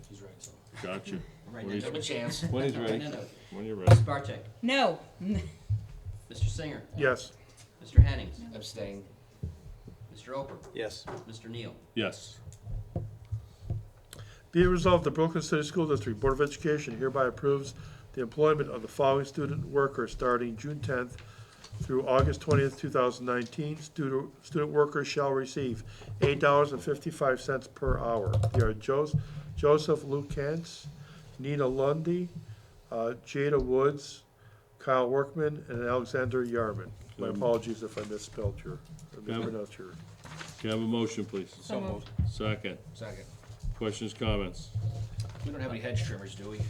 [SPEAKER 6] He's right, so.
[SPEAKER 1] Gotcha.
[SPEAKER 6] Right
[SPEAKER 1] When
[SPEAKER 6] next
[SPEAKER 1] he's-
[SPEAKER 6] to him.
[SPEAKER 9] Chance.
[SPEAKER 1] When he's ready.
[SPEAKER 6] No, no.
[SPEAKER 1] When you're ready.
[SPEAKER 6] Mrs. Barcheck?
[SPEAKER 2] No.
[SPEAKER 6] Mr. Singer?
[SPEAKER 8] Yes.
[SPEAKER 6] Mr. Hennings?
[SPEAKER 9] Abstain.
[SPEAKER 6] Mr. Oper?
[SPEAKER 10] Yes.
[SPEAKER 6] Mr. Neal?
[SPEAKER 1] Yes.
[SPEAKER 8] Be it resolved, the Brooklyn City School District Board of Education hereby approves the employment of the following student workers starting June 10th, through August 20th, 2019. Student workers shall receive $8.55 per hour. They are Joseph Lucas, Nina Lundy, Jada Woods, Kyle Workman, and Alexander Yarman. My apologies if I misspelled or mispronounced your.
[SPEAKER 1] Can I have a motion, please?
[SPEAKER 2] So moved.
[SPEAKER 1] Second.
[SPEAKER 9] Second.
[SPEAKER 1] Questions, comments?
[SPEAKER 9] We don't have any hedge trimmers, do we?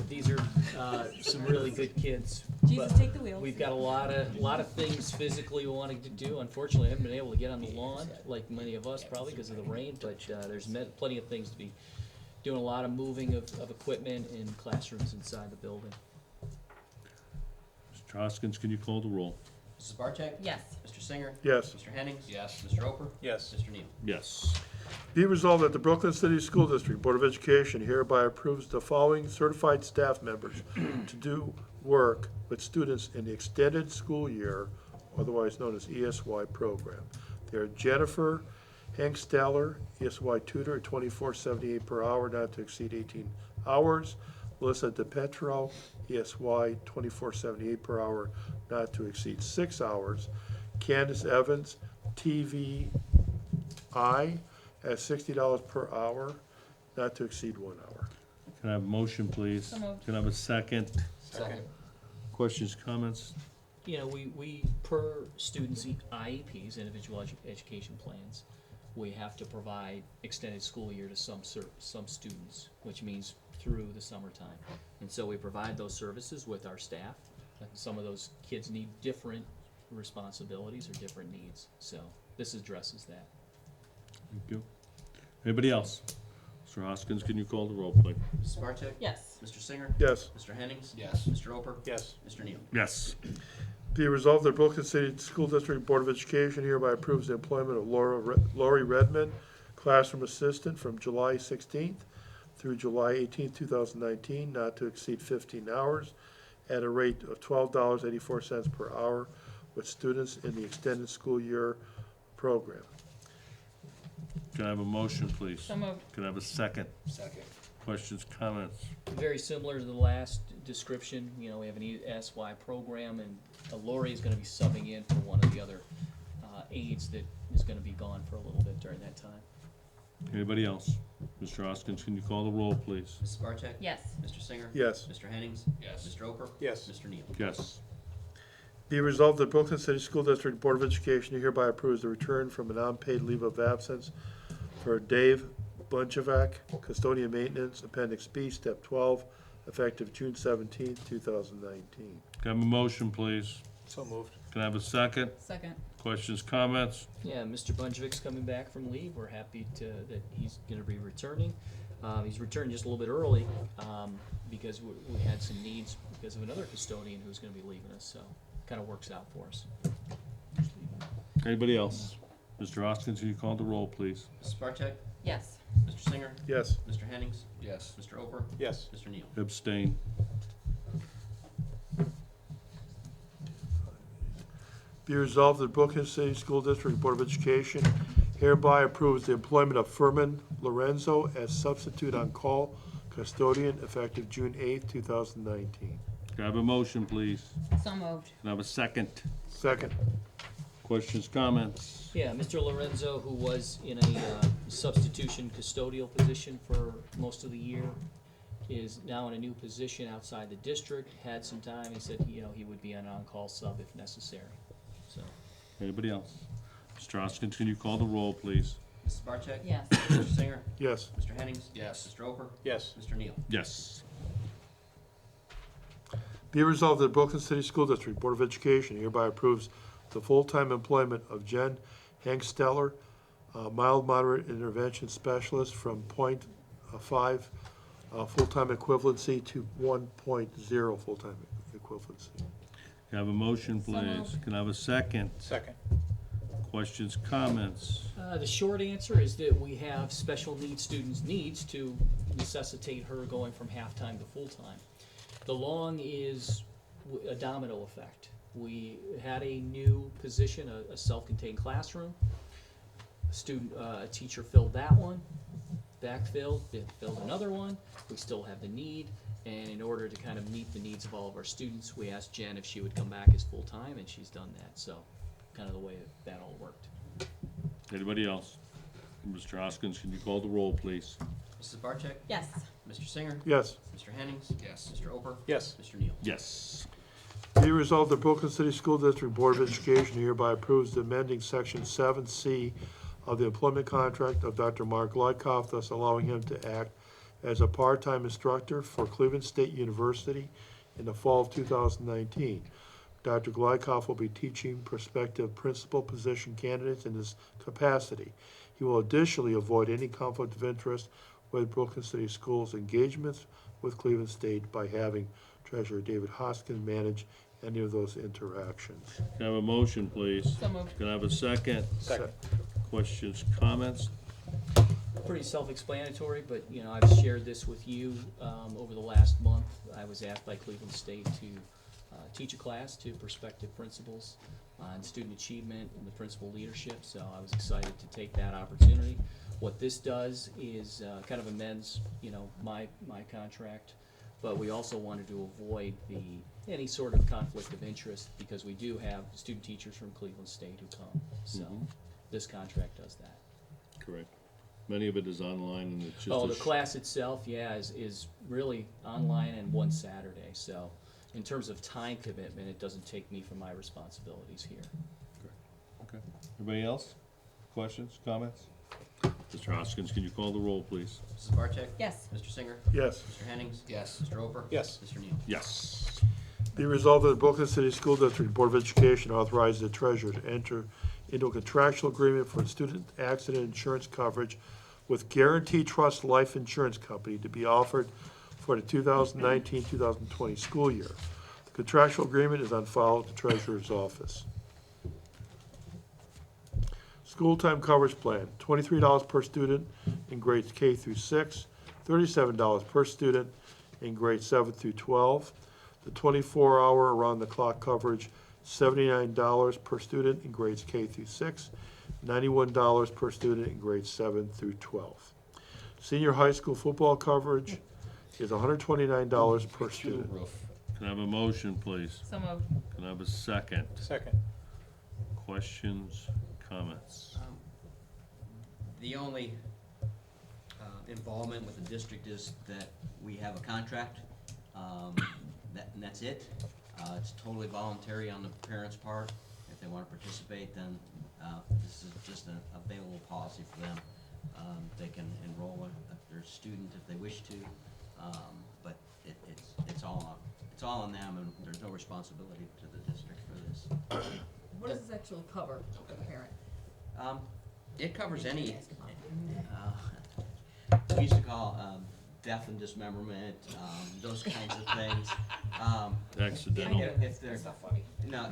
[SPEAKER 7] These are some really good kids.
[SPEAKER 2] Jesus,
[SPEAKER 7] but
[SPEAKER 2] take the wheel.
[SPEAKER 7] We've got a lot of things physically we wanted to do. Unfortunately, I haven't been able to get on the lawn like many of us probably because of the rain, but there's plenty of things to be doing, a lot of moving of equipment in classrooms inside the building.
[SPEAKER 1] Mr. Hoskins, can you call the roll?
[SPEAKER 6] Mrs. Barcheck?
[SPEAKER 2] Yes.
[SPEAKER 6] Mr. Singer?
[SPEAKER 8] Yes.
[SPEAKER 6] Mr. Hennings?
[SPEAKER 9] Yes.
[SPEAKER 6] Mr. Oper?
[SPEAKER 10] Yes.
[SPEAKER 6] Mr. Neal?
[SPEAKER 1] Yes.
[SPEAKER 8] Be resolved that the Brooklyn City School District Board of Education hereby approves the following certified staff members to do work with students in the extended school year, otherwise known as ESY program. They are Jennifer Hankstaller, ESY tutor at $24.78 per hour, not to exceed 18 hours. Melissa DePetro, ESY $24.78 per hour, not to exceed 6 hours. Candace Evans, TVI, at $60 per hour, not to exceed 1 hour.
[SPEAKER 1] Can I have a motion, please?
[SPEAKER 2] So moved.
[SPEAKER 1] Can I have a second?
[SPEAKER 9] Second.
[SPEAKER 1] Questions, comments?
[SPEAKER 7] You know, we per students' IEPs, individual education plans, we have to provide extended school year to some students, which means through the summertime. And so we provide those services with our staff. Some of those kids need different responsibilities or different needs, so this addresses that.
[SPEAKER 1] Thank you. Anybody else? Mr. Hoskins, can you call the roll, please?
[SPEAKER 6] Mrs. Barcheck?
[SPEAKER 2] Yes.
[SPEAKER 6] Mr. Singer?
[SPEAKER 8] Yes.
[SPEAKER 6] Mr. Hennings?
[SPEAKER 9] Yes.
[SPEAKER 6] Mr. Oper?
[SPEAKER 10] Yes.
[SPEAKER 6] Mr. Neal?
[SPEAKER 1] Yes.
[SPEAKER 8] Be resolved that Brooklyn City School District Board of Education hereby approves the employment of Lori Redmond, classroom assistant, from July 16th through July 18th, 2019, not to exceed 15 hours, at a rate of $12.84 per hour, with students in the extended school year program.
[SPEAKER 1] Can I have a motion, please?
[SPEAKER 2] So moved.
[SPEAKER 1] Can I have a second?
[SPEAKER 9] Second.
[SPEAKER 1] Questions, comments?
[SPEAKER 7] Very similar to the last description, you know, we have an ESY program, and Lori is gonna be subbing in for one of the other aides that is gonna be gone for a little bit during that time.
[SPEAKER 1] Anybody else? Mr. Hoskins, can you call the roll, please?
[SPEAKER 6] Mrs. Barcheck?
[SPEAKER 2] Yes.
[SPEAKER 6] Mr. Singer?
[SPEAKER 8] Yes.
[SPEAKER 6] Mr. Hennings?
[SPEAKER 9] Yes.
[SPEAKER 6] Mr. Oper?
[SPEAKER 10] Yes.
[SPEAKER 6] Mr. Neal?
[SPEAKER 1] Yes.
[SPEAKER 8] Be resolved that Brooklyn City School District Board of Education hereby approves the return from an unpaid leave of absence for Dave Bunchevac, custodian maintenance, Appendix B, Step 12, effective June 17th, 2019.
[SPEAKER 1] Can I have a motion, please?
[SPEAKER 10] So moved.
[SPEAKER 1] Can I have a second?
[SPEAKER 2] Second.
[SPEAKER 1] Questions, comments?
[SPEAKER 7] Yeah, Mr. Bunjevic's coming back from leave. We're happy that he's gonna be returning. He's returned just a little bit early, because we had some needs because of another custodian who's gonna be leaving us, so kinda works out for us.
[SPEAKER 1] Anybody else? Mr. Hoskins, can you call the roll, please?
[SPEAKER 6] Mrs. Barcheck?
[SPEAKER 2] Yes.
[SPEAKER 6] Mr. Singer?
[SPEAKER 8] Yes.
[SPEAKER 6] Mr. Hennings?
[SPEAKER 9] Yes.
[SPEAKER 6] Mr. Oper?
[SPEAKER 10] Yes.
[SPEAKER 6] Mr. Neal?
[SPEAKER 1] Abstain.
[SPEAKER 8] Be resolved that Brooklyn City School District Board of Education hereby approves the employment of Furman Lorenzo as substitute on-call custodian effective June 8th, 2019.
[SPEAKER 1] Can I have a motion, please?
[SPEAKER 2] So moved.
[SPEAKER 1] Can I have a second?
[SPEAKER 8] Second.
[SPEAKER 1] Questions, comments?
[SPEAKER 7] Yeah, Mr. Lorenzo, who was in a substitution custodial position for most of the year, is now in a new position outside the district, had some time, he said, you know, he would be an on-call sub if necessary, so.
[SPEAKER 1] Anybody else? Mr. Hoskins, can you call the roll, please?
[SPEAKER 6] Mrs. Barcheck?
[SPEAKER 2] Yes.
[SPEAKER 6] Mr. Singer?
[SPEAKER 8] Yes.
[SPEAKER 6] Mr. Hennings?
[SPEAKER 9] Yes.
[SPEAKER 6] Mr. Oper?
[SPEAKER 10] Yes.
[SPEAKER 6] Mr. Neal?
[SPEAKER 1] Yes.
[SPEAKER 8] Be it resolved that the Brooklyn City School District Board of Education hereby approves the full-time employment of Jen Hanksteller, mild moderate intervention specialist, from .5 full-time equivalency to 1.0 full-time equivalency.
[SPEAKER 1] Can I have a motion,
[SPEAKER 2] So
[SPEAKER 1] please?
[SPEAKER 2] moved.
[SPEAKER 1] Can I have a second?
[SPEAKER 10] Second.
[SPEAKER 1] Questions, comments?
[SPEAKER 7] The short answer is that we have special needs students' needs to necessitate her going from half-time to full-time. The long is a domino effect. We had a new position, a self-contained classroom. A teacher filled that one. backfilled, filled another one, we still have the need, and in order to kind of meet the needs of all of our students, we asked Jen if she would come back as full-time, and she's done that, so kind of the way that all worked.
[SPEAKER 1] Anybody else? Mr. Hoskins, can you call the roll, please?
[SPEAKER 6] Mrs. Barcheck?
[SPEAKER 2] Yes.
[SPEAKER 6] Mr. Singer?
[SPEAKER 8] Yes.
[SPEAKER 6] Mr. Hennings?
[SPEAKER 9] Yes.
[SPEAKER 6] Mr. Oper?
[SPEAKER 10] Yes.
[SPEAKER 6] Mr. Neal?
[SPEAKER 1] Yes.
[SPEAKER 8] Be resolved, the Brooklyn City School District Board of Education hereby approves the amending Section 7C of the employment contract of Dr. Mark Lykoff, thus allowing him to act as a part-time instructor for Cleveland State University in the fall of 2019. Dr. Glykoff will be teaching prospective principal position candidates in this capacity. He will additionally avoid any conflict of interest with Brooklyn City Schools' engagements with Cleveland State by having Treasurer David Hoskin manage any of those interactions.
[SPEAKER 1] Can I have a motion, please?
[SPEAKER 2] So moved.
[SPEAKER 1] Can I have a second?
[SPEAKER 10] Second.
[SPEAKER 1] Questions, comments?
[SPEAKER 7] Pretty self-explanatory, but, you know, I've shared this with you, over the last month. I was asked by Cleveland State to, teach a class to prospective principals on student achievement and the principal leadership, so I was excited to take that opportunity. What this does is, kind of amends, you know, my contract, but we also wanted to avoid any sort of conflict of interest, because we do have student teachers from Cleveland State who come, so
[SPEAKER 1] Mhm.
[SPEAKER 7] this contract does that.
[SPEAKER 1] Correct. Many of it is online and it's just.
[SPEAKER 7] Oh,
[SPEAKER 1] a
[SPEAKER 7] the class itself, yeah, is really online and one Saturday, so in terms of time commitment, it doesn't take me from my responsibilities here.
[SPEAKER 1] Okay. Anybody else? Questions, comments? Mr. Hoskins, can you call the roll, please?
[SPEAKER 6] Mrs. Barcheck?
[SPEAKER 2] Yes.
[SPEAKER 6] Mr. Singer?
[SPEAKER 8] Yes.
[SPEAKER 6] Mr. Hennings?
[SPEAKER 9] Yes.
[SPEAKER 6] Mr. Oper?
[SPEAKER 10] Yes.
[SPEAKER 6] Mr. Neal?
[SPEAKER 1] Yes.
[SPEAKER 8] Be resolved that the Brooklyn City School District Board of Education authorizes the treasurer to enter into a contractual agreement for student accident insurance coverage with Guarantee Trust Life Insurance Company to be offered for the 2019-2020 school year. The contractual agreement is on file at the treasurer's office. School time coverage plan, $23 per student in grades K through 6, $37 per student in grades 7 through 12. The 24-hour around-the-clock coverage, $79 per student in grades K through 6, $91 per student in grades 7 through 12. Senior high school football coverage is $129 per student.
[SPEAKER 1] Can I have a motion, please?
[SPEAKER 2] So moved.
[SPEAKER 1] Can I have a second?
[SPEAKER 10] Second.
[SPEAKER 1] Questions, comments?
[SPEAKER 6] The only involvement with the district is that we have a contract, and that's it. It's totally voluntary on the parents' part. If they want to participate, then this is just an available policy for them. They can enroll their student if they wish to, but it's all on them, and there's no responsibility to the district for this.
[SPEAKER 2] What does this actually cover for the parent?
[SPEAKER 6] It covers any, we used to call death and dismemberment, those kinds of things.
[SPEAKER 1] Accidental.
[SPEAKER 6] If they're, no,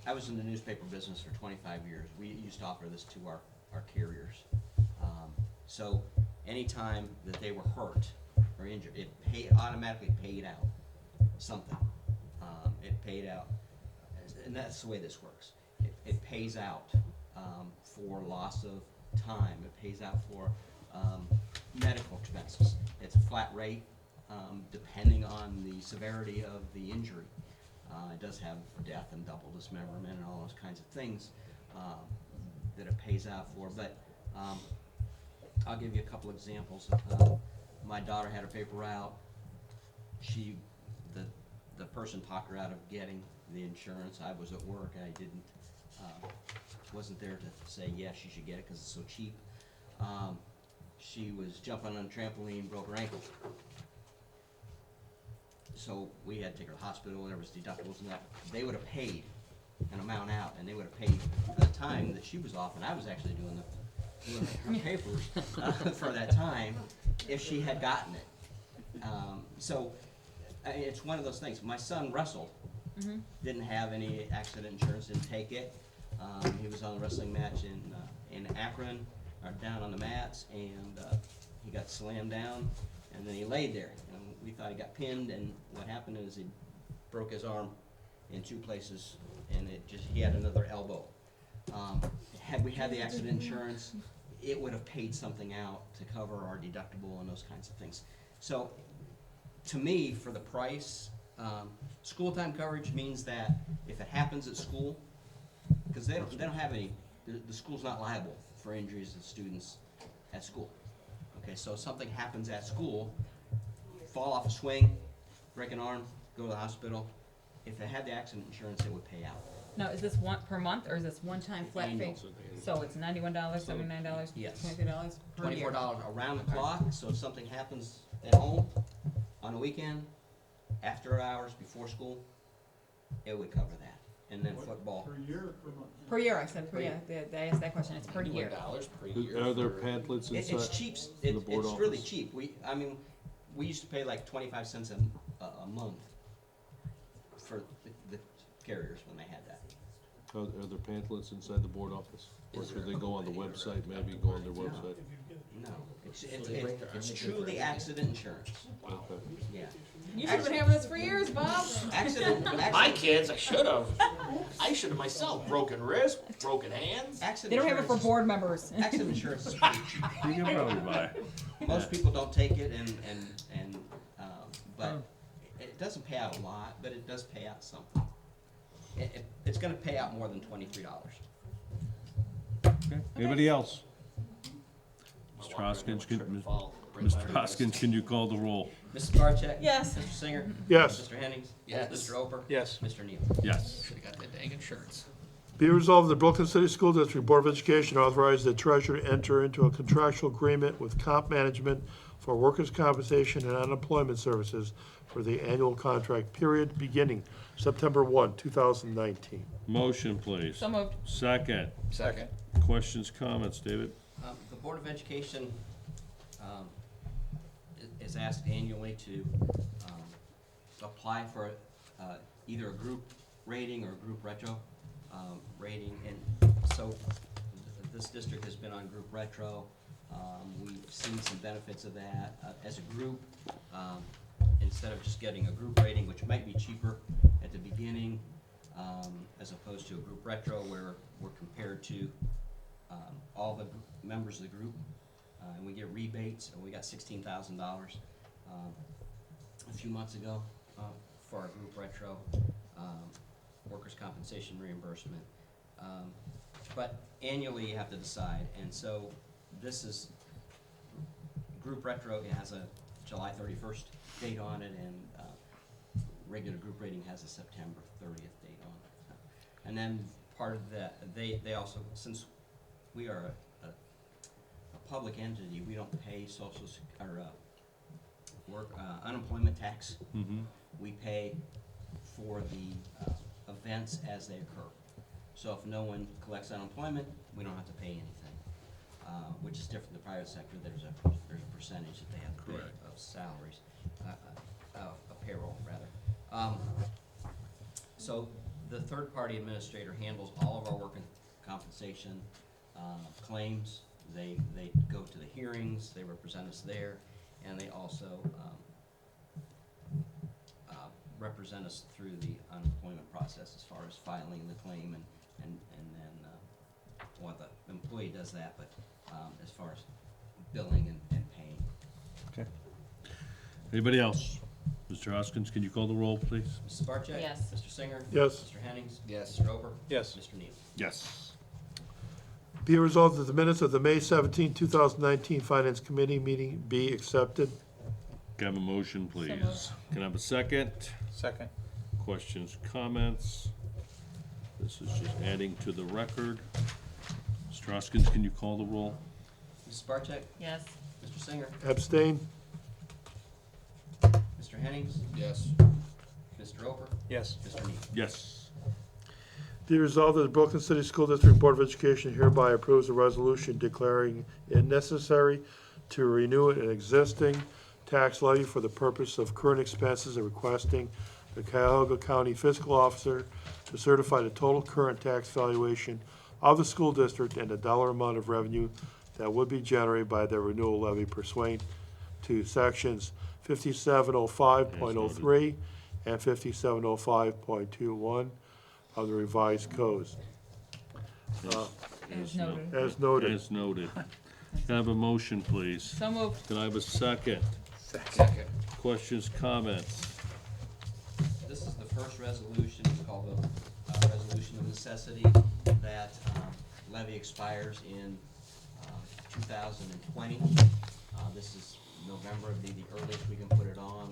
[SPEAKER 6] I was in the newspaper business for 25 years. We used to offer this to our carriers. So anytime that they were hurt or injured, it automatically paid out something. It paid out, and that's the way this works. It pays out for loss of time. It pays out for medical expenses. It's a flat rate depending on the severity of the injury. It does have death and double dismemberment and all those kinds of things that it pays out for. But I'll give you a couple examples. My daughter had a paper route. The person talked her out of getting the insurance. I was at work. I wasn't there to say yes, she should get it because it's so cheap. She was jumping on a trampoline, broke her ankle. So we had to take her to the hospital, and there was deductibles and that. They would have paid an amount out, and they would have paid for the time that she was off, and I was actually doing her papers for that time if she had gotten it. So it's one of those things. My son wrestled, didn't have any accident insurance, didn't take it. He was on a wrestling match in Akron, or down on the mats, and he got slammed down, and then he laid there. And we thought he got pinned, and what happened is he broke his arm in two places, and he had another elbow. Had we had the accident insurance, it would have paid something out to cover our deductible and those kinds of things. So, to me, for the price, school time coverage means that if it happens at school, because they don't have any, the school's not liable for injuries of students at school. Okay, so if something happens at school, fall off a swing, break an arm, go to the hospital, if they had the accident insurance, it would pay out.
[SPEAKER 2] Now, is this one per month, or is this one-time flat fee?
[SPEAKER 6] Annual.
[SPEAKER 2] So it's $91, $79,
[SPEAKER 6] Yes.
[SPEAKER 2] $23 per year?
[SPEAKER 6] $24 around the clock, so if something happens at home, on a weekend, after hours, before school, it would cover that. And then football.
[SPEAKER 2] Per year, I said per year. I asked that question. It's per year.
[SPEAKER 9] $91 per year.
[SPEAKER 1] Are there
[SPEAKER 9] for-
[SPEAKER 1] pamphlets
[SPEAKER 6] It's
[SPEAKER 1] inside?
[SPEAKER 6] cheap,
[SPEAKER 1] the board
[SPEAKER 6] it's really
[SPEAKER 1] office?
[SPEAKER 6] cheap. We used to pay like 25 cents a month for the carriers when they had that.
[SPEAKER 1] Are there pamphlets inside the board office? Or should they go on the website, maybe go on their website?
[SPEAKER 6] No, it's truly accident insurance,
[SPEAKER 1] Okay.
[SPEAKER 6] yeah.
[SPEAKER 2] You should have been having this for years, Bob.
[SPEAKER 9] My kids, I should have. I should have myself. Broken wrist, broken hands.
[SPEAKER 2] They don't have it for board members.
[SPEAKER 6] Accident insurance is pretty cheap.
[SPEAKER 1] You can probably buy.
[SPEAKER 6] Most people don't take it but it doesn't pay out a lot, but it does pay out something. It's gonna pay out more than $23.
[SPEAKER 1] Okay. Anybody else? Mr. Hoskins, Mr. Hoskins, can you call the roll?
[SPEAKER 6] Mrs. Barcheck?
[SPEAKER 2] Yes.
[SPEAKER 6] Mr. Singer?
[SPEAKER 8] Yes.
[SPEAKER 6] Mr. Hennings?
[SPEAKER 9] Yes.
[SPEAKER 6] Mr. Oper?
[SPEAKER 10] Yes.
[SPEAKER 6] Mr. Neal?
[SPEAKER 1] Yes.
[SPEAKER 9] Should have got that dang insurance.
[SPEAKER 8] Be resolved, the Brooklyn City School District Board of Education authorize the treasurer to enter into a contractual agreement with Comp Management for workers' compensation and unemployment services for the annual contract period beginning September 1, 2019.
[SPEAKER 1] Motion, please.
[SPEAKER 2] So moved.
[SPEAKER 1] Second.
[SPEAKER 10] Second.
[SPEAKER 1] Questions, comments, David?
[SPEAKER 6] The Board of Education is asked annually to apply for either a group rating or a group retro rating. And so this district has been on group retro. We've seen some benefits of that. As a group, instead of just getting a group rating, which might be cheaper at the beginning, as opposed to a group retro where we're compared to all the members of the group, and we get rebates, and we got $16,000 a few months ago for our group retro workers' compensation reimbursement. But annually you have to decide, and so this is, group retro, it has a July 31st date on it, and regular group rating has a September 30th date on it. And then part of that, they also, since we are a public entity, we don't pay unemployment tax.
[SPEAKER 1] Mm-hmm.
[SPEAKER 6] We pay for the events as they occur. So if no one collects unemployment, we don't have to pay anything, which is different than the private sector. There's a percentage that they have to pay
[SPEAKER 1] Correct.
[SPEAKER 6] of salaries, of payroll rather. So the third-party administrator handles all of our work and compensation claims. They go to the hearings, they represent us there, and they also represent us through the unemployment process as far as filing the claim and then, well, the employee does that, but as far as billing and paying.
[SPEAKER 1] Okay. Anybody else? Mr. Hoskins, can you call the roll, please?
[SPEAKER 6] Mrs. Barcheck?
[SPEAKER 2] Yes.
[SPEAKER 6] Mr. Singer?
[SPEAKER 8] Yes.
[SPEAKER 6] Mr. Hennings?
[SPEAKER 9] Yes.
[SPEAKER 6] Mr. Ober?
[SPEAKER 10] Yes.
[SPEAKER 6] Mr. Neal?
[SPEAKER 1] Yes.
[SPEAKER 8] Be it resolved that the minutes of the May 17, 2019 Finance Committee meeting be accepted.
[SPEAKER 1] Can I have a motion, please?
[SPEAKER 2] moved.
[SPEAKER 1] Can I have a second?
[SPEAKER 10] Second.
[SPEAKER 1] Questions, comments? This is just adding to the record. Mr. Hoskins, can you call the roll?
[SPEAKER 6] Mrs. Barcheck?
[SPEAKER 2] Yes.
[SPEAKER 6] Mr. Singer?
[SPEAKER 8] Abstain?
[SPEAKER 6] Mr. Hennings?
[SPEAKER 9] Yes.
[SPEAKER 6] Mr. Ober?
[SPEAKER 10] Yes.
[SPEAKER 6] Mr. Neal?
[SPEAKER 1] Yes.
[SPEAKER 8] Be resolved that the Brooklyn City School District Board of Education hereby approves a resolution declaring it necessary to renew an existing tax levy for the purpose of current expenses and requesting the Cuyahoga County Fiscal Officer to certify the total current tax valuation of the school district and the dollar amount of revenue that would be generated by the renewal levy pursuant to sections 5705.03 and 5705.21 of the revised codes.
[SPEAKER 2] As noted.
[SPEAKER 8] as noted.
[SPEAKER 1] As noted. Can I have a motion, please?
[SPEAKER 2] So moved.
[SPEAKER 1] Can I have a second?
[SPEAKER 9] Second.
[SPEAKER 1] Questions, comments?
[SPEAKER 6] This is the first resolution, it's called the Resolution of Necessity, that levy expires in 2020. This is November, would be the earliest we can put it on.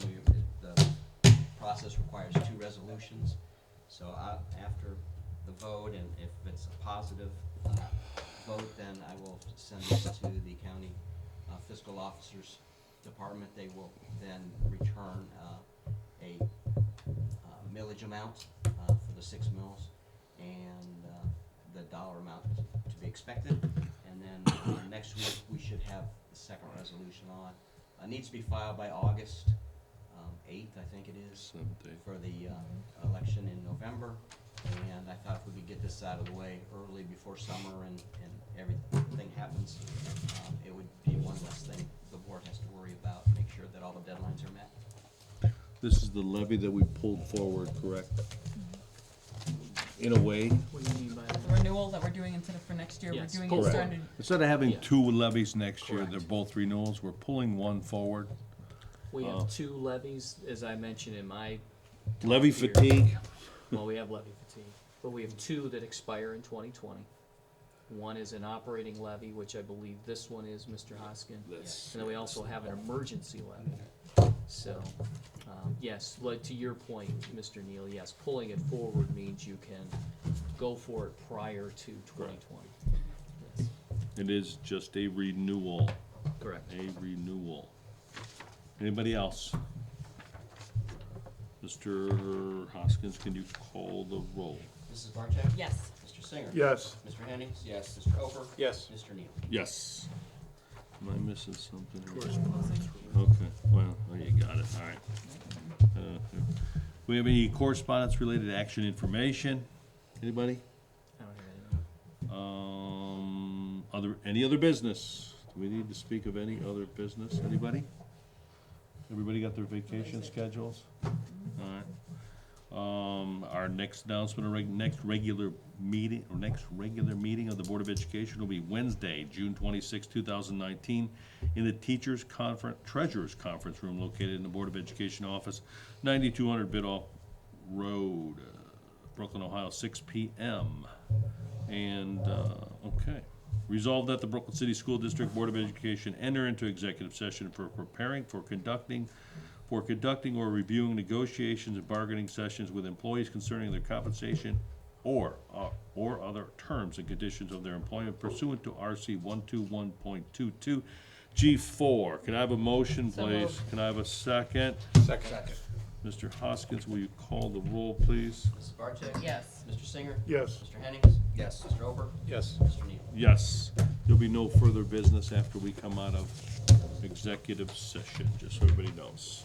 [SPEAKER 6] The process requires 2 resolutions. So after the vote, and if it's a positive vote, then I will send this to the county fiscal officers department. They will then return a millage amount for the 6 mills and the dollar amount to be expected. And then next week, we should have the second resolution on. Needs to be filed by August 8th, I think it is, for the election in November. And I thought if we could get this out of the way early before summer and everything happens, it would be one less thing the board has to worry about, make sure that all the deadlines are met.
[SPEAKER 1] This is the levy that we pulled forward, correct? In a way?
[SPEAKER 7] What do you mean by that?
[SPEAKER 2] The renewal that we're doing instead of for next year, we're
[SPEAKER 7] Yes,
[SPEAKER 2] doing
[SPEAKER 7] pull
[SPEAKER 2] it
[SPEAKER 7] forward.
[SPEAKER 2] starting.
[SPEAKER 1] Instead of having
[SPEAKER 7] Yeah.
[SPEAKER 1] 2 levies next year,
[SPEAKER 7] Correct.
[SPEAKER 1] they're both renewals, we're pulling one forward.
[SPEAKER 7] We have 2 levies, as I mentioned in my,
[SPEAKER 1] Levy
[SPEAKER 7] Here.
[SPEAKER 1] fatigue,
[SPEAKER 7] well, we have levy fatigue, but we have 2 that expire in 2020. One is an operating levy, which I believe this one is, Mr. Hoskin.
[SPEAKER 1] That's-
[SPEAKER 7] And then we also have an emergency levy. So, yes, like to your point, Mr. Neal, yes, pulling it forward means you can go for it prior to 2020. Yes,
[SPEAKER 1] it is just a renewal,
[SPEAKER 7] correct.
[SPEAKER 1] a renewal. Anybody else? Mr. Hoskins, can you call the roll?
[SPEAKER 6] Mrs. Barcheck?
[SPEAKER 2] Yes.
[SPEAKER 6] Mr. Singer?
[SPEAKER 8] Yes,
[SPEAKER 6] Mr. Hennings? Yes. Mr. Oper?
[SPEAKER 10] Yes.
[SPEAKER 6] Mr. Neal?
[SPEAKER 1] Yes. Am I missing something? Okay, well, oh, you got it, all right. We have any correspondence related action information? Anybody?
[SPEAKER 7] I don't have any.
[SPEAKER 1] Any other business? Do we need to speak of any other business? Anybody? Everybody got their vacation schedules? All right. Our next announcement, or next regular meeting of the Board of Education will be Wednesday, June 26, 2019, in the Treasurers Conference Room located in the Board of Education office, 9200 Bidoff Road, Brooklyn, Ohio, 6 p.m. And, okay. Resolved that the Brooklyn City School District Board of Education enter into executive session for conducting or reviewing negotiations and bargaining sessions with employees concerning their compensation or other terms and conditions of their employment pursuant to RC 121.22 G4. Can I have a motion,
[SPEAKER 2] So
[SPEAKER 1] please?
[SPEAKER 2] moved.
[SPEAKER 1] Can I have a second?
[SPEAKER 10] Second.
[SPEAKER 1] Mr. Hoskins, will you call the roll, please?
[SPEAKER 6] Mrs. Barcheck?
[SPEAKER 2] Yes.
[SPEAKER 6] Mr. Singer?
[SPEAKER 8] yes.
[SPEAKER 6] Mr. Hennings?
[SPEAKER 9] Yes.
[SPEAKER 6] Mr. Oper?
[SPEAKER 10] Yes.
[SPEAKER 6] Mr. Neal?
[SPEAKER 1] Yes. There'll be no further business after we come out of executive session, just so everybody knows.